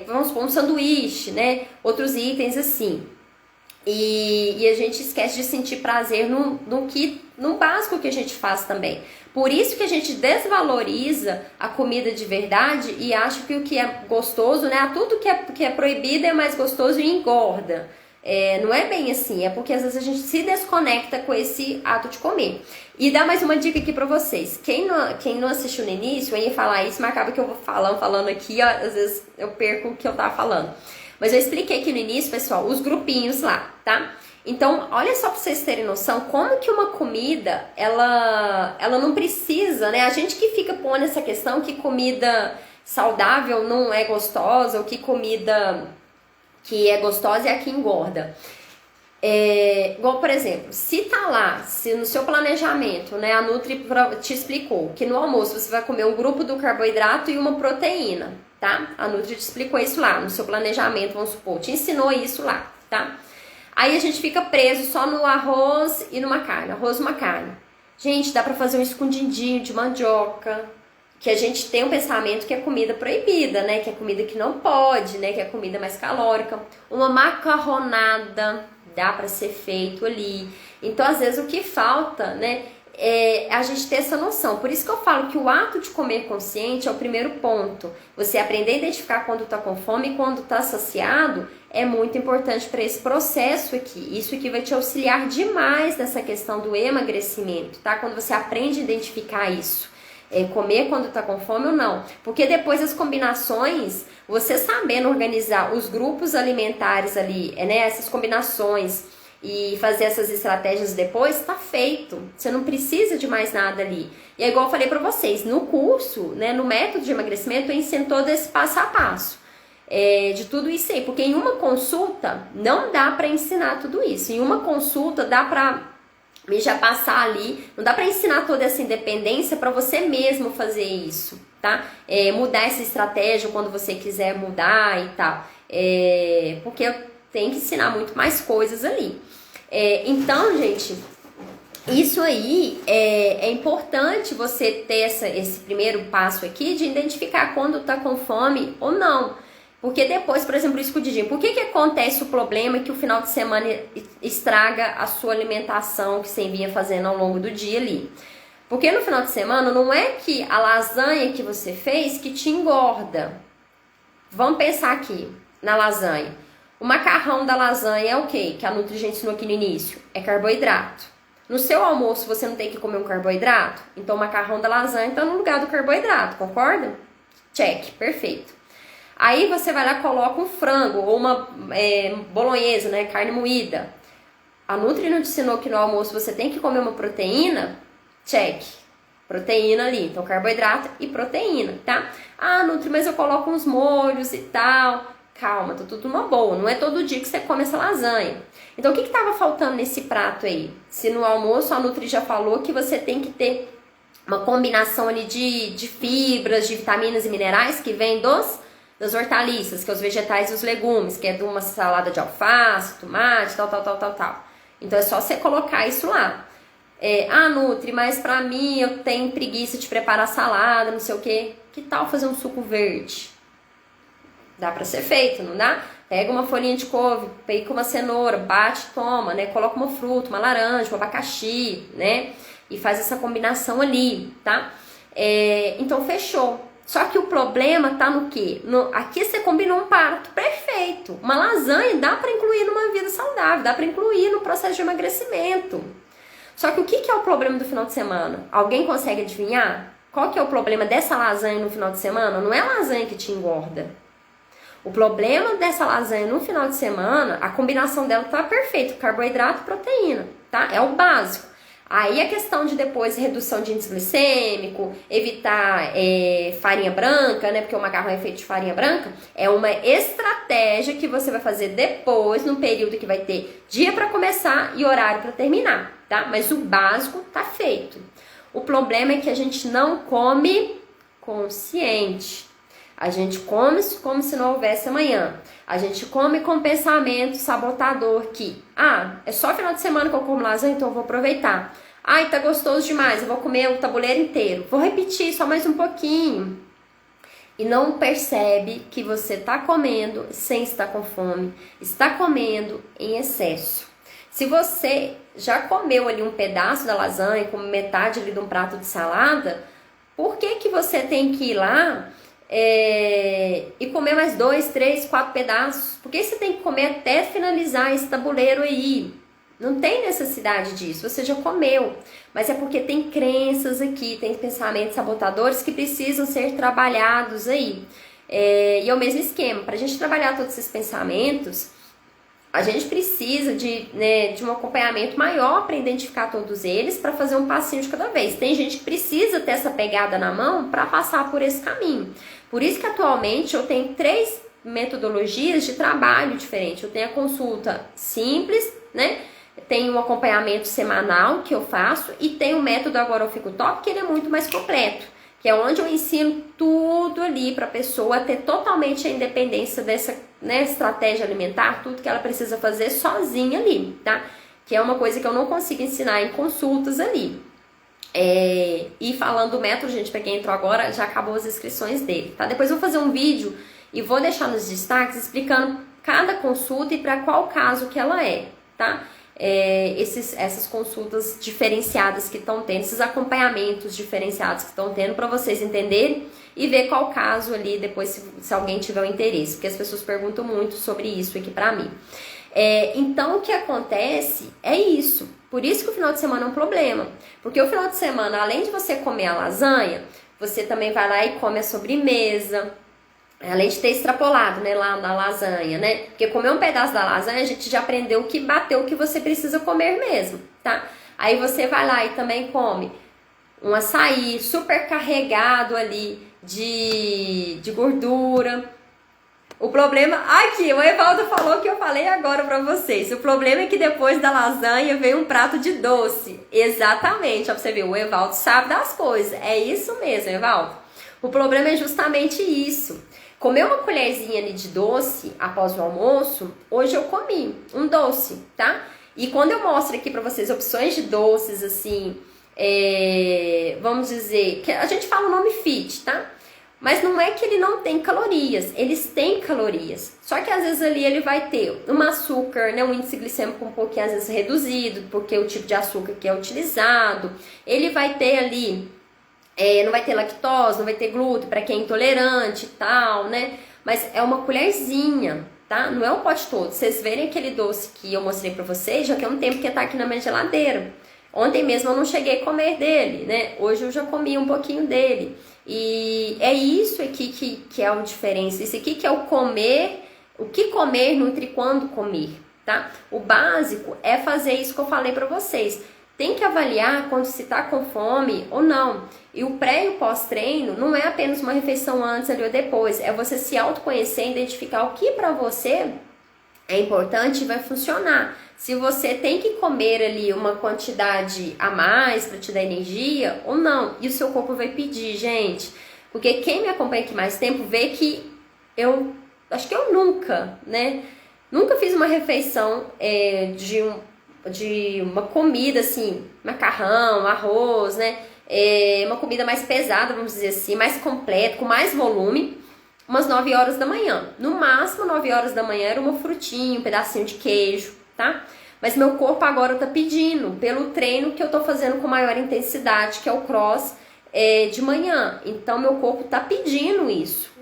[SPEAKER 1] vamos supor, um sanduíche, né? Outros itens assim. E a gente esquece de sentir prazer no básico que a gente faz também. Por isso que a gente desvaloriza a comida de verdade e acha que o que é gostoso, né? Tudo que é proibido é mais gostoso e engorda. Não é bem assim, é porque às vezes a gente se desconecta com esse ato de comer. E dá mais uma dica aqui pra vocês. Quem não assistiu no início, eu ia falar isso, mas acaba que eu vou falando aqui, ó, às vezes eu perco o que eu tava falando. Mas eu expliquei aqui no início, pessoal, os grupinhos lá, tá? Então, olha só pra vocês terem noção como que uma comida, ela não precisa, né? A gente que fica pondo essa questão que comida saudável não é gostosa, ou que comida que é gostosa é a que engorda. Igual, por exemplo, se tá lá, se no seu planejamento, né, a Nutri te explicou que no almoço você vai comer um grupo do carboidrato e uma proteína, tá? A Nutri te explicou isso lá, no seu planejamento, vamos supor, te ensinou isso lá, tá? Aí a gente fica preso só no arroz e numa carne, arroz e uma carne. Gente, dá pra fazer um escondidinho de mandioca, que a gente tem um pensamento que é comida proibida, né? Que é comida que não pode, né? Que é comida mais calórica. Uma macarronada dá para ser feito ali. Então, às vezes, o que falta, né? É a gente ter essa noção. Por isso que eu falo que o ato de comer consciente é o primeiro ponto. Você aprender a identificar quando tá com fome e quando tá saciado é muito importante para esse processo aqui. Isso aqui vai te auxiliar demais nessa questão do emagrecimento, tá? Quando você aprende a identificar isso. Comer quando tá com fome ou não. Porque depois as combinações, você sabendo organizar os grupos alimentares ali, né, essas combinações e fazer essas estratégias depois, tá feito. Você não precisa de mais nada ali. E é igual eu falei pra vocês, no curso, né, no método de emagrecimento, eu ensino todo esse passo a passo. De tudo isso aí. Porque em uma consulta, não dá pra ensinar tudo isso. Em uma consulta, dá pra já passar ali, não dá pra ensinar toda essa independência pra você mesmo fazer isso, tá? Mudar essa estratégia quando você quiser mudar e tal, porque tem que ensinar muito mais coisas ali. Então, gente, isso aí é importante você ter esse primeiro passo aqui de identificar quando tá com fome ou não. Porque depois, por exemplo, o escondidinho. Por que acontece o problema que o final de semana estraga a sua alimentação que você vinha fazendo ao longo do dia ali? Porque no final de semana não é que a lasanha que você fez que te engorda. Vamos pensar aqui na lasanha. O macarrão da lasanha é o quê? Que a Nutri ensinou aqui no início. É carboidrato. No seu almoço você não tem que comer um carboidrato? Então o macarrão da lasanha está no lugar do carboidrato, concorda? Check, perfeito. Aí você vai lá e coloca um frango ou uma bolonhesa, né, carne moída. A Nutri não te ensinou que no almoço você tem que comer uma proteína? Check. Proteína ali, então carboidrato e proteína, tá? Ah, Nutri, mas eu coloco uns molhos e tal. Calma, tá tudo numa boa. Não é todo dia que você come essa lasanha. Então o que tava faltando nesse prato aí? Se no almoço a Nutri já falou que você tem que ter uma combinação ali de fibras, de vitaminas e minerais que vem das hortaliças, que é os vegetais e os legumes, que é de uma salada de alface, tomate, tal. Então é só você colocar isso lá. Nutri, mas pra mim eu tenho preguiça de preparar salada, não sei o quê. Que tal fazer um suco verde? Dá pra ser feito, não dá? Pega uma folhinha de couve, pica uma cenoura, bate, toma, né? Coloca uma fruta, uma laranja, um abacaxi, né? E faz essa combinação ali, tá? Então fechou. Só que o problema tá no quê? Aqui você combinou um prato perfeito. Uma lasanha dá pra incluir numa vida saudável, dá pra incluir no processo de emagrecimento. Só que o que é o problema do final de semana? Alguém consegue adivinhar? Qual que é o problema dessa lasanha no final de semana? Não é a lasanha que te engorda. O problema dessa lasanha no final de semana, a combinação dela tá perfeita, carboidrato e proteína, tá? É o básico. Aí a questão de depois redução de índice glicêmico, evitar farinha branca, né? Porque o macarrão é feito de farinha branca, é uma estratégia que você vai fazer depois, num período que vai ter dia para começar e horário para terminar, tá? Mas o básico tá feito. O problema é que a gente não come consciente. A gente come como se não houvesse amanhã. A gente come com pensamento sabotador que, é só final de semana que eu como lasanha, então eu vou aproveitar. Ai, tá gostoso demais, eu vou comer o tabuleiro inteiro. Vou repetir só mais um pouquinho. E não percebe que você está comendo sem estar com fome, está comendo em excesso. Se você já comeu ali um pedaço da lasanha, como metade ali de um prato de salada, por que você tem que ir lá e comer mais 2, 3, 4 pedaços? Por que você tem que comer até finalizar esse tabuleiro aí? Não tem necessidade disso, você já comeu. Mas é porque tem crenças aqui, tem pensamentos sabotadores que precisam ser trabalhados aí. E é o mesmo esquema, para a gente trabalhar todos esses pensamentos, a gente precisa de um acompanhamento maior para identificar todos eles, para fazer um passinho de cada vez. Tem gente que precisa ter essa pegada na mão para passar por esse caminho. Por isso que atualmente eu tenho 3 metodologias de trabalho diferentes. Eu tenho a consulta simples, né? Tem um acompanhamento semanal que eu faço e tem o método Agora Eu Fico Top, que ele é muito mais completo, que é onde eu ensino tudo ali para a pessoa ter totalmente a independência dessa estratégia alimentar, tudo que ela precisa fazer sozinha ali, tá? Que é uma coisa que eu não consigo ensinar em consultas ali. E falando do método, gente, para quem entrou agora, já acabou as inscrições dele, tá? Depois eu vou fazer um vídeo e vou deixar nos destaques explicando cada consulta e para qual caso que ela é, tá? Essas consultas diferenciadas que estão tendo, esses acompanhamentos diferenciados que estão tendo, para vocês entenderem e ver qual caso ali depois, se alguém tiver um interesse, porque as pessoas perguntam muito sobre isso aqui pra mim. Então o que acontece é isso, por isso que o final de semana é um problema, porque o final de semana, além de você comer a lasanha, você também vai lá e come a sobremesa. Além de ter extrapolado, né, lá na lasanha, né? Porque comer um pedaço da lasanha, a gente já aprendeu que bateu o que você precisa comer mesmo, tá? Aí você vai lá e também come um açaí super carregado ali de gordura. O problema... Aqui, o Evaldo falou que eu falei agora pra vocês. O problema é que depois da lasanha veio um prato de doce. Exatamente, ó, pra você ver, o Evaldo sabe das coisas. É isso mesmo, Evaldo. O problema é justamente isso. Comer uma colherzinha ali de doce após o almoço, hoje eu comi um doce, tá? E quando eu mostro aqui pra vocês opções de doces, assim, vamos dizer, que a gente fala o nome fit, tá? Mas não é que ele não tem calorias, eles têm calorias. Só que às vezes ali ele vai ter um açúcar, né, um índice glicêmico um pouquinho às vezes reduzido, porque o tipo de açúcar que é utilizado. Ele vai ter ali... não vai ter lactose, não vai ter glúten para quem é intolerante e tal, né? Mas é uma colherzinha, tá? Não é o pote todo. Vocês verem aquele doce que eu mostrei pra vocês, já que é um tempo que tá aqui na minha geladeira. Ontem mesmo eu não cheguei a comer dele, né? Hoje eu já comi um pouquinho dele. E é isso aqui que é a diferença. Isso aqui que é o comer, o que comer nutre quando comer, tá? O básico é fazer isso que eu falei pra vocês. Tem que avaliar quando se tá com fome ou não. E o pré e o pós-treino não é apenas uma refeição antes ali ou depois. É você se autoconhecer, identificar o que pra você é importante e vai funcionar. Se você tem que comer ali uma quantidade a mais para te dar energia ou não. E o seu corpo vai pedir, gente. Porque quem me acompanha aqui mais tempo vê que acho que eu nunca, né? Nunca fiz uma refeição de uma comida assim, macarrão, arroz, né? Uma comida mais pesada, vamos dizer assim, mais completa, com mais volume, umas 9 horas da manhã. No máximo 9 horas da manhã era uma frutinha, um pedacinho de queijo, tá? Mas meu corpo agora tá pedindo, pelo treino que eu tô fazendo com maior intensidade, que é o cross de manhã. Então meu corpo tá pedindo isso.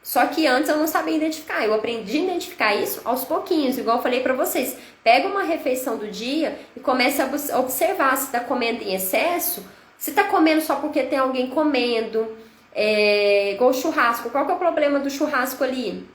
[SPEAKER 1] Só que antes eu não sabia identificar, eu aprendi a identificar isso aos pouquinhos, igual eu falei pra vocês. Pega uma refeição do dia e comece a observar se tá comendo em excesso, se tá comendo só porque tem alguém comendo, igual churrasco. Qual que é o problema do churrasco ali?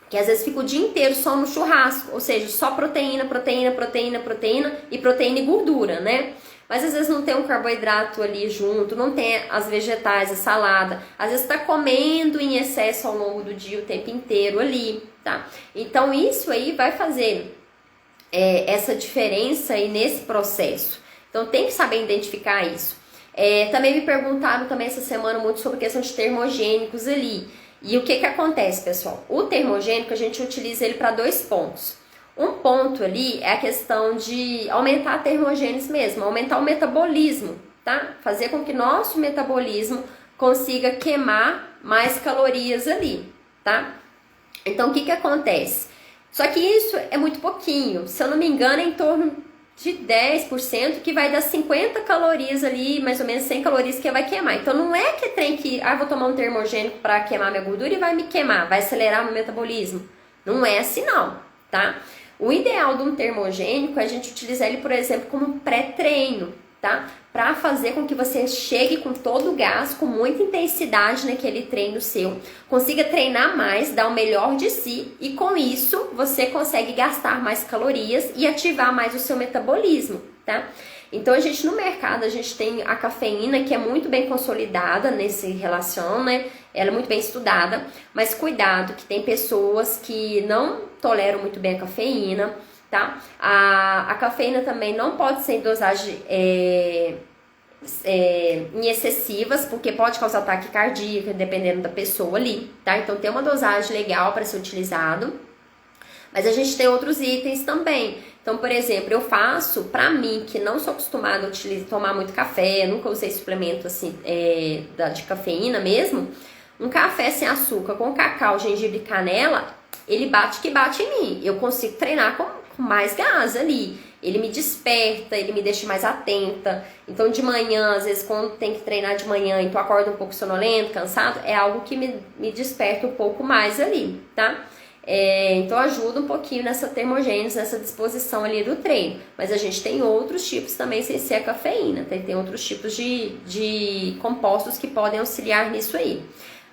[SPEAKER 1] Que às vezes fica o dia inteiro só no churrasco, ou seja, só proteína, proteína, proteína, proteína e gordura, né? Mas às vezes não tem um carboidrato ali junto, não tem as vegetais, a salada. Às vezes tá comendo em excesso ao longo do dia o tempo inteiro ali, tá? Então isso aí vai fazer essa diferença aí nesse processo. Então tem que saber identificar isso. Também me perguntaram também essa semana muito sobre a questão de termogênicos ali. E o que que acontece, pessoal? O termogênico, a gente utiliza ele para 2 pontos. Um ponto ali é a questão de aumentar a termogênese mesmo, aumentar o metabolismo, tá? Fazer com que nosso metabolismo consiga queimar mais calorias ali, tá? Então, o que que acontece? Só que isso é muito pouquinho, se eu não me engano, é em torno de 10%, que vai dar 50 calorias ali, mais ou menos 100 calorias que vai queimar. Então, não é que tem que, vou tomar um termogênico para queimar minha gordura e vai me queimar, vai acelerar meu metabolismo. Não é assim não, tá? O ideal de um termogênico é a gente utilizar ele, por exemplo, como um pré-treino, tá? Para fazer com que você chegue com todo o gás, com muita intensidade naquele treino seu, consiga treinar mais, dar o melhor de si e com isso você consegue gastar mais calorias e ativar mais o seu metabolismo, tá? Então a gente no mercado, a gente tem a cafeína que é muito bem consolidada nesse relação, né? Ela é muito bem estudada, mas cuidado que tem pessoas que não toleram muito bem a cafeína, tá? A cafeína também não pode ser em dosagem em excessivas, porque pode causar ataque cardíaco, dependendo da pessoa ali, tá? Então tem uma dosagem legal para ser utilizado, mas a gente tem outros itens também. Então, por exemplo, eu faço, pra mim, que não sou acostumada a tomar muito café, nunca usei suplemento assim, de cafeína mesmo, um café sem açúcar com cacau, gengibre e canela, ele bate em mim. Eu consigo treinar com mais gás ali. Ele me desperta, ele me deixa mais atenta. Então, de manhã, às vezes, quando tem que treinar de manhã e tu acorda um pouco sonolento, cansado, é algo que me desperta um pouco mais ali, tá? Então ajuda um pouquinho nessa termogênese, nessa disposição ali do treino. Mas a gente tem outros tipos também sem ser a cafeína, tem outros tipos de compostos que podem auxiliar nisso aí.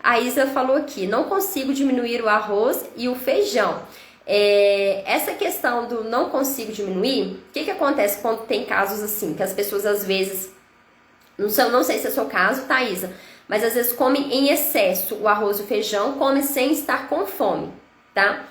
[SPEAKER 1] A Isa falou aqui, não consigo diminuir o arroz e o feijão. Essa questão do não consigo diminuir, o que acontece quando tem casos assim, que as pessoas às vezes, não sei se é o seu caso, tá, Isa? Mas às vezes comem em excesso o arroz e o feijão, comem sem estar com fome. Tá?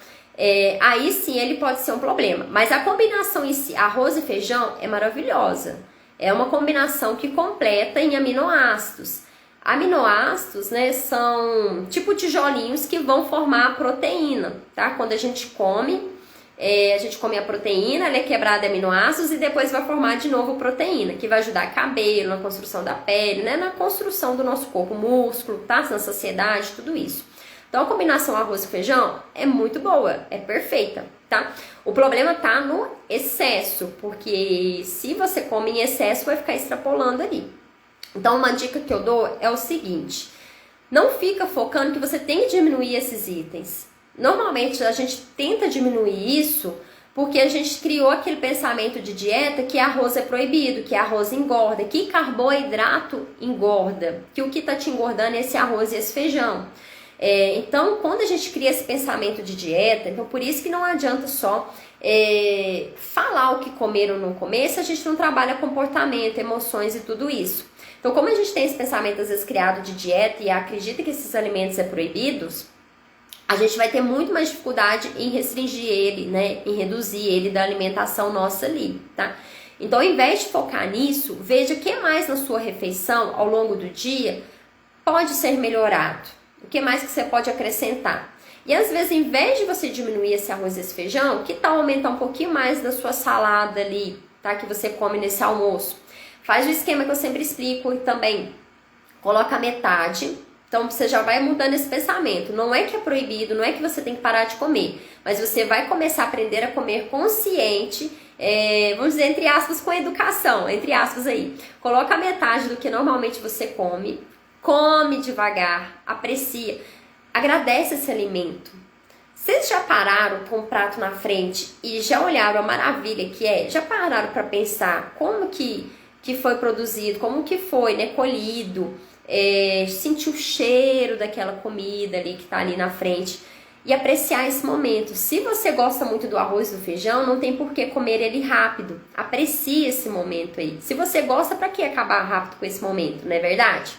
[SPEAKER 1] Aí sim ele pode ser um problema, mas a combinação em si, arroz e feijão, é maravilhosa. É uma combinação que completa em aminoácidos. Aminoácidos, né, são tipo tijolinhos que vão formar a proteína, tá? Quando a gente come a proteína, ela é quebrada em aminoácidos e depois vai formar de novo proteína, que vai ajudar cabelo, na construção da pele, né, na construção do nosso corpo, músculo, tá? Na saciedade, tudo isso. Então a combinação arroz e feijão é muito boa, é perfeita, tá? O problema tá no excesso, porque se você come em excesso vai ficar extrapolando ali. Então uma dica que eu dou é o seguinte, não fica focando que você tem que diminuir esses itens. Normalmente a gente tenta diminuir isso porque a gente criou aquele pensamento de dieta que arroz é proibido, que arroz engorda, que carboidrato engorda, que o que tá te engordando é esse arroz e esse feijão. Então, quando a gente cria esse pensamento de dieta, então por isso que não adianta só falar o que comer ou não comer se a gente não trabalha comportamento, emoções e tudo isso. Então, como a gente tem esse pensamento às vezes criado de dieta e acredita que esses alimentos são proibidos, a gente vai ter muito mais dificuldade em restringir ele, né? Em reduzir ele da alimentação nossa ali, tá? Então, ao invés de focar nisso, veja o que mais na sua refeição ao longo do dia pode ser melhorado. O que mais que você pode acrescentar? E às vezes, em vez de você diminuir esse arroz e esse feijão, que tal aumentar um pouquinho mais da sua salada ali, tá? Que você come nesse almoço. Faz o esquema que eu sempre explico e também coloca a metade. Então, você já vai mudando esse pensamento. Não é que é proibido, não é que você tem que parar de comer. Mas você vai começar a aprender a comer consciente, vamos dizer, entre aspas, com educação, entre aspas aí. Coloca a metade do que normalmente você come. Come devagar, aprecia, agradece esse alimento. Vocês já pararam com o prato na frente e já olharam a maravilha que é? Já pararam para pensar como que foi produzido, como que foi, né, colhido, sentir o cheiro daquela comida ali que tá ali na frente e apreciar esse momento. Se você gosta muito do arroz e do feijão, não tem por que comer ele rápido. Aprecie esse momento aí. Se você gosta, para que acabar rápido com esse momento, não é verdade?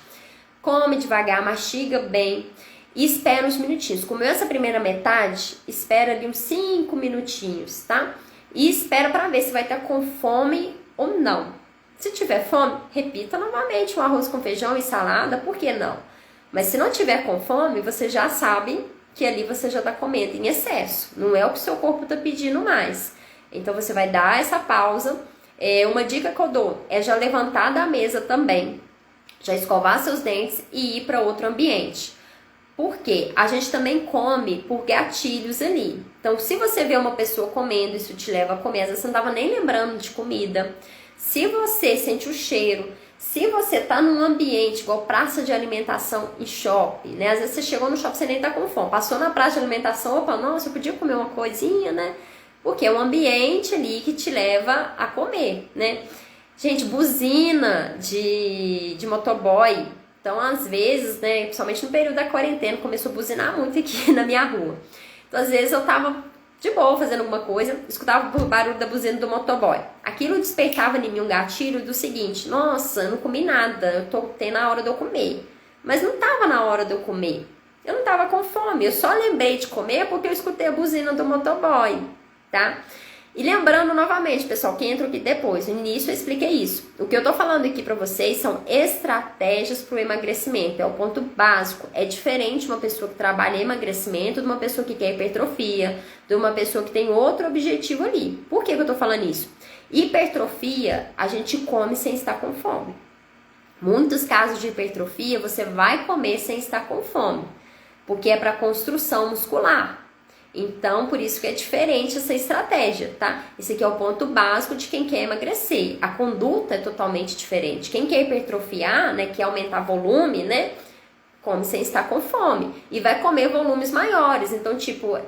[SPEAKER 1] Come devagar, mastiga bem e espera uns minutinhos. Comeu essa primeira metade, espera ali uns 5 minutinhos, tá? E espera para ver se vai estar com fome ou não. Se tiver fome, repita novamente o arroz com feijão e salada, por que não? Mas se não tiver com fome, você já sabe que ali você já está comendo em excesso. Não é o que seu corpo está pedindo mais. Então você vai dar essa pausa. Uma dica que eu dou é já levantar da mesa também, já escovar seus dentes e ir para outro ambiente. Porque a gente também come por gatilhos ali. Então, se você vê uma pessoa comendo, isso te leva a comer. Às vezes você não estava nem lembrando de comida. Se você sente o cheiro, se você tá num ambiente igual praça de alimentação em shopping, né? Às vezes você chegou no shopping, você nem tá com fome. Passou na praça de alimentação, opa, nossa, eu podia comer uma coisinha, né? Porque é um ambiente ali que te leva a comer, né? Gente, buzina de motoboy. Então, às vezes, né, principalmente no período da quarentena, começou a buzinar muito aqui na minha rua. Então, às vezes eu tava de boa fazendo alguma coisa, escutava o barulho da buzina do motoboy. Aquilo despertava em mim um gatilho do seguinte: nossa, eu não comi nada, eu tô tendo a hora de eu comer. Mas não tava na hora de eu comer. Eu não tava com fome, eu só lembrei de comer porque eu escutei a buzina do motoboy, tá? E lembrando novamente, pessoal, que entra aqui depois, no início eu expliquei isso. O que eu tô falando aqui pra vocês são estratégias pro emagrecimento, é o ponto básico. É diferente uma pessoa que trabalha em emagrecimento de uma pessoa que quer hipertrofia, de uma pessoa que tem outro objetivo ali. Por que eu tô falando isso? Hipertrofia, a gente come sem estar com fome. Muitos casos de hipertrofia, você vai comer sem estar com fome, porque é para construção muscular. Então, por isso que é diferente essa estratégia, tá? Esse aqui é o ponto básico de quem quer emagrecer. A conduta é totalmente diferente. Quem quer hipertrofiar, né, quer aumentar volume, né, come sem estar com fome. E vai comer volumes maiores. Então, tipo,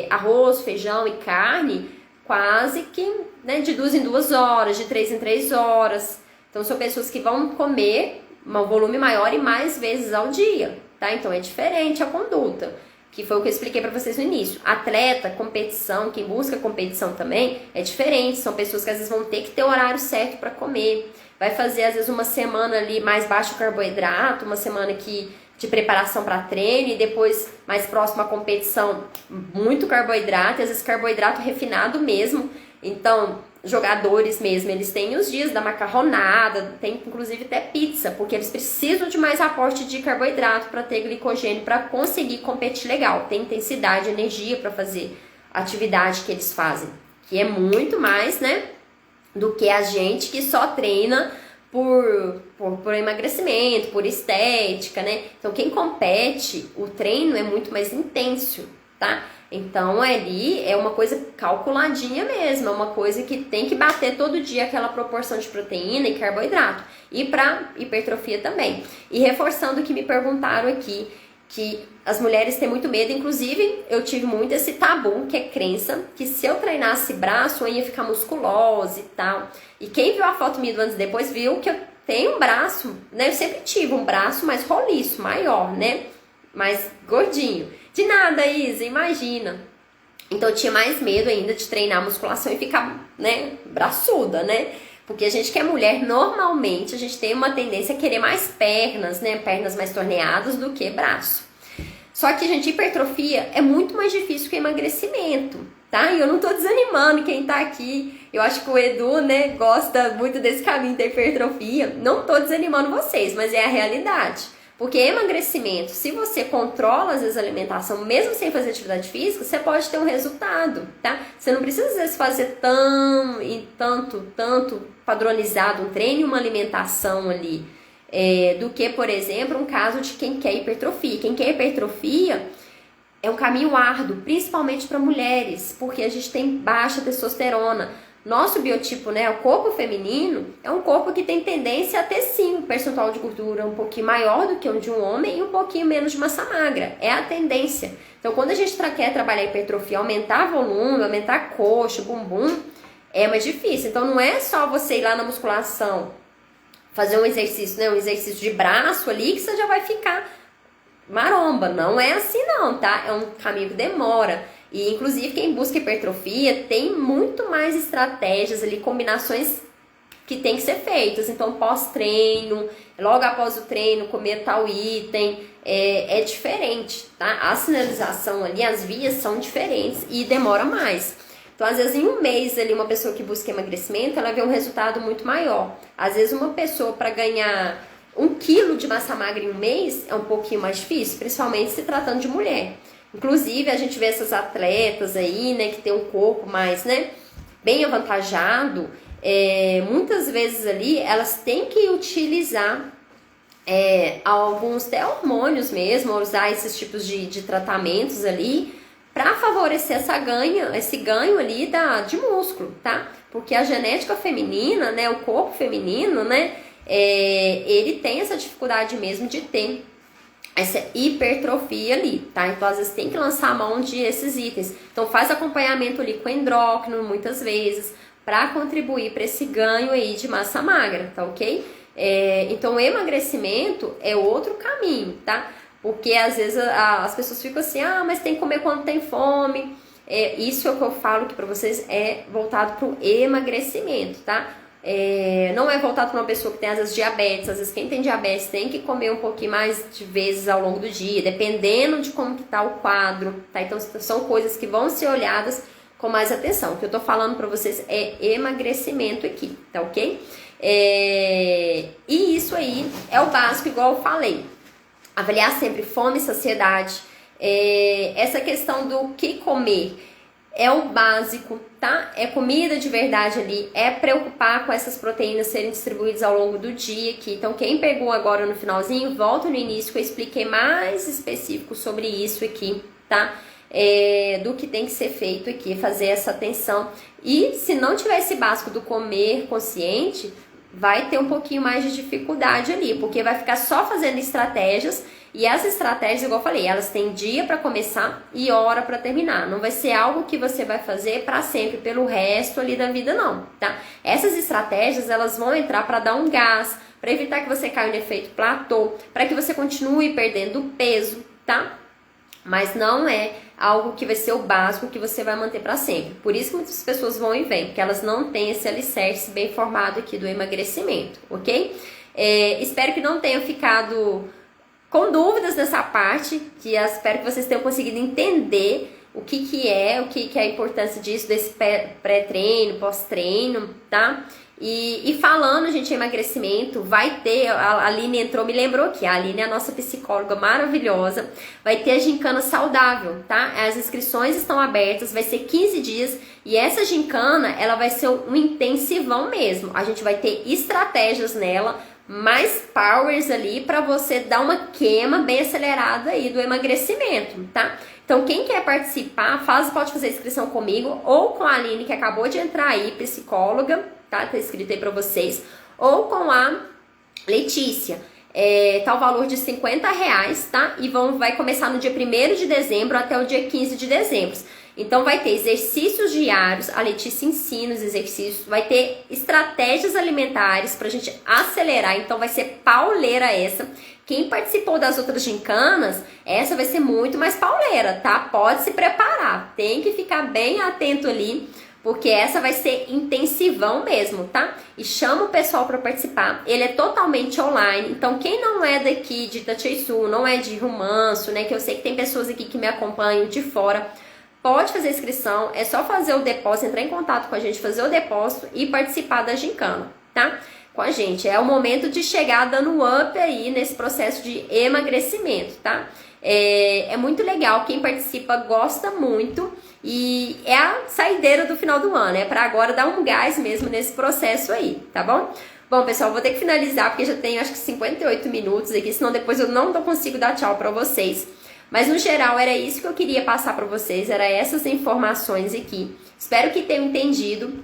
[SPEAKER 1] arroz, feijão e carne, quase que, né, de 2 em 2 horas, de 3 em 3 horas. Então, são pessoas que vão comer um volume maior e mais vezes ao dia, tá? Então, é diferente a conduta, que foi o que eu expliquei para vocês no início. Atleta, competição, quem busca competição também, é diferente. São pessoas que às vezes vão ter que ter o horário certo para comer. Vai fazer às vezes uma semana ali mais baixo carboidrato, uma semana de preparação para treino, e depois mais próximo à competição, muito carboidrato, e às vezes carboidrato refinado mesmo. Então, jogadores mesmo, eles têm os dias da macarronada, tem inclusive até pizza, porque eles precisam de mais aporte de carboidrato para ter glicogênio, para conseguir competir legal, tem intensidade, energia para fazer a atividade que eles fazem, que é muito mais, né, do que a gente que só treina por emagrecimento, por estética, né? Então, quem compete, o treino é muito mais intenso, tá? Então, ali é uma coisa calculadinha mesmo, é uma coisa que tem que bater todo dia aquela proporção de proteína e carboidrato. E para hipertrofia também. E reforçando o que me perguntaram aqui, que as mulheres têm muito medo, inclusive eu tive muito esse tabu, que é crença, que se eu treinasse braço, eu ia ficar musculosa e tal. E quem viu a foto minha do antes e depois viu que eu tenho um braço, né? Eu sempre tive um braço mais roliço, maior, né? Mais gordinho. De nada, Isa, imagina. Então eu tinha mais medo ainda de treinar musculação e ficar, né, braçuda, né? Porque a gente que é mulher, normalmente, a gente tem uma tendência a querer mais pernas, né? Pernas mais torneadas do que braço. Só que, gente, hipertrofia é muito mais difícil que emagrecimento, tá? E eu não tô desanimando quem tá aqui. Eu acho que o Edu, né, gosta muito desse caminho da hipertrofia. Não tô desanimando vocês, mas é a realidade. Porque emagrecimento, se você controla às vezes a alimentação, mesmo sem fazer atividade física, você pode ter um resultado, tá? Você não precisa às vezes fazer tanto padronizado um treino e uma alimentação ali, do que, por exemplo, um caso de quem quer hipertrofia. Quem quer hipertrofia é um caminho árduo, principalmente para mulheres, porque a gente tem baixa testosterona. Nosso biotipo, né, o corpo feminino, é um corpo que tem tendência a ter sim um percentual de gordura um pouquinho maior do que o de um homem e um pouquinho menos de massa magra. É a tendência. Então, quando a gente quer trabalhar hipertrofia, aumentar volume, aumentar coxa, bumbum, é mais difícil. Então, não é só você ir lá na musculação, fazer um exercício, né, um exercício de braço ali, que você já vai ficar maromba. Não é assim não, tá? É um caminho que demora. E, inclusive, quem busca hipertrofia tem muito mais estratégias ali, combinações que tem que ser feitas. Então, pós-treino, logo após o treino, comer tal item, é diferente, tá? A sinalização ali, as vias são diferentes e demora mais. Então, às vezes, em um mês ali, uma pessoa que busca emagrecimento, ela vê um resultado muito maior. Às vezes, uma pessoa para ganhar 1 quilo de massa magra em um mês é um pouquinho mais difícil, principalmente se tratando de mulher. Inclusive, a gente vê essas atletas aí, né, que tem um corpo mais, né, bem avantajado, muitas vezes ali elas têm que utilizar alguns até hormônios mesmo, usar esses tipos de tratamentos ali para favorecer esse ganho ali de músculo, tá? Porque a genética feminina, né, o corpo feminino, né, ele tem essa dificuldade mesmo de ter essa hipertrofia ali, tá? Então, às vezes, tem que lançar a mão de esses itens. Então, faz acompanhamento ali com endócrino, muitas vezes, para contribuir para esse ganho aí de massa magra, tá ok? Então, o emagrecimento é outro caminho, tá? Porque, às vezes, as pessoas ficam assim, mas tem que comer quando tem fome. Isso é o que eu falo que para vocês é voltado para o emagrecimento, tá? Não é voltado para uma pessoa que tem às vezes diabetes. Às vezes quem tem diabetes tem que comer um pouquinho mais de vezes ao longo do dia, dependendo de como que tá o quadro, tá? Então são coisas que vão ser olhadas com mais atenção. O que eu tô falando para vocês é emagrecimento aqui, tá ok? E isso aí é o básico, igual eu falei. Avaliar sempre fome e saciedade. Essa questão do que comer é o básico, tá? É comida de verdade ali, é preocupar com essas proteínas serem distribuídas ao longo do dia aqui. Então, quem pegou agora no finalzinho, volta no início que eu expliquei mais específico sobre isso aqui, tá? Do que tem que ser feito aqui, fazer essa atenção. E se não tiver esse básico do comer consciente, vai ter um pouquinho mais de dificuldade ali, porque vai ficar só fazendo estratégias. E as estratégias, igual eu falei, elas têm dia para começar e hora para terminar. Não vai ser algo que você vai fazer para sempre, pelo resto ali da vida, não, tá? Essas estratégias, elas vão entrar para dar um gás, para evitar que você caia no efeito platô, para que você continue perdendo peso, tá? Mas não é algo que vai ser o básico que você vai manter para sempre. Por isso que muitas pessoas vão e vêm, porque elas não têm esse alicerce bem formado aqui do emagrecimento, ok? Espero que não tenha ficado com dúvidas nessa parte, que eu espero que vocês tenham conseguido entender o que é a importância disso, desse pré-treino, pós-treino, tá? E falando, gente, em emagrecimento, vai ter, a Aline entrou, me lembrou aqui, a Aline é a nossa psicóloga maravilhosa, vai ter a gincana saudável, tá? As inscrições estão abertas, vai ser 15 dias, e essa gincana, ela vai ser um intensivão mesmo, a gente vai ter estratégias nela, mais powers ali para você dar uma queima bem acelerada aí do emagrecimento, tá? Então, quem quer participar, pode fazer inscrição comigo ou com a Aline, que acabou de entrar aí, psicóloga, tá? Tá escrito aí para vocês, ou com a Letícia. Tá o valor de R$50, tá? E vai começar no dia 1º de dezembro até o dia 15 de dezembro. Então, vai ter exercícios diários, a Letícia ensina os exercícios, vai ter estratégias alimentares pra gente acelerar, então vai ser pauleira essa. Quem participou das outras gincanas, essa vai ser muito mais pauleira, tá? Pode se preparar, tem que ficar bem atento ali, porque essa vai ser intensivão mesmo, tá? E chama o pessoal para participar. Ele é totalmente online, então quem não é daqui de Itatiaçu, não é de Rio Manso, né? Que eu sei que tem pessoas aqui que me acompanham de fora, pode fazer inscrição, é só fazer o depósito, entrar em contato com a gente, fazer o depósito e participar da gincana, tá? Com a gente. É o momento de chegar dando up aí nesse processo de emagrecimento, tá? É muito legal, quem participa gosta muito e é a saideira do final do ano, é para agora dar um gás mesmo nesse processo aí, tá bom? Bom, pessoal, vou ter que finalizar porque já tenho acho que 58 minutos aqui, senão depois eu não consigo dar tchau para vocês. Mas no geral era isso que eu queria passar para vocês, era essas informações aqui. Espero que tenham entendido,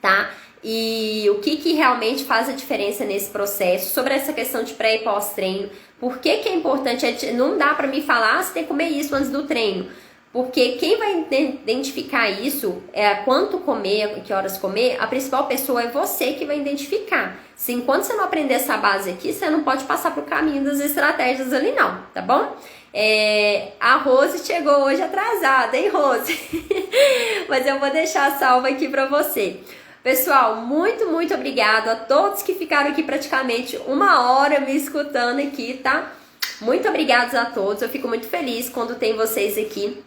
[SPEAKER 1] tá? E o que realmente faz a diferença nesse processo, sobre essa questão de pré e pós-treino. Por que é importante? Não dá para me falar, você tem que comer isso antes do treino. Porque quem vai identificar isso, quanto comer, que horas comer, a principal pessoa é você que vai identificar. Se enquanto você não aprender essa base aqui, você não pode passar pro caminho das estratégias ali não, tá bom? A Rose chegou hoje atrasada, hein, Rose? Mas eu vou deixar salva aqui pra você. Pessoal, muito obrigado a todos que ficaram aqui praticamente 1 hora me escutando aqui, tá? Muito obrigados a todos, eu fico muito feliz quando tem vocês aqui,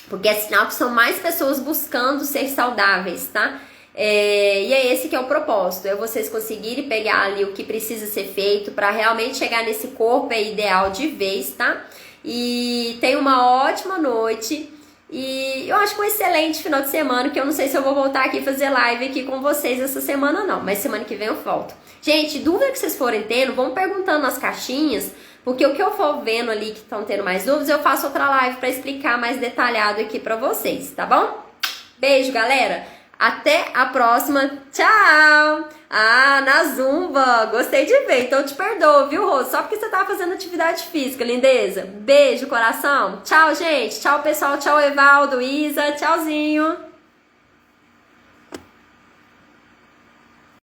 [SPEAKER 1] porque é sinal que são mais pessoas buscando ser saudáveis, tá? E é esse que é o propósito, é vocês conseguirem pegar ali o que precisa ser feito para realmente chegar nesse corpo ideal de vez, tá? E tenha uma ótima noite e eu acho que um excelente final de semana, que eu não sei se eu vou voltar aqui fazer live aqui com vocês essa semana não, mas semana que vem eu volto. Gente, dúvida que vocês forem tendo, vão perguntando nas caixinhas, porque o que eu for vendo ali que estão tendo mais dúvidas, eu faço outra live para explicar mais detalhado aqui para vocês, tá bom? Beijo, galera! Até a próxima. Tchau! Ah, na Zumba. Gostei de ver. Então te perdoo, viu, Rô? Só porque você tá fazendo atividade física, lindeza. Beijo, coração. Tchau, gente. Tchau, pessoal. Tchau, Evaldo, Isa. Tchauzinho.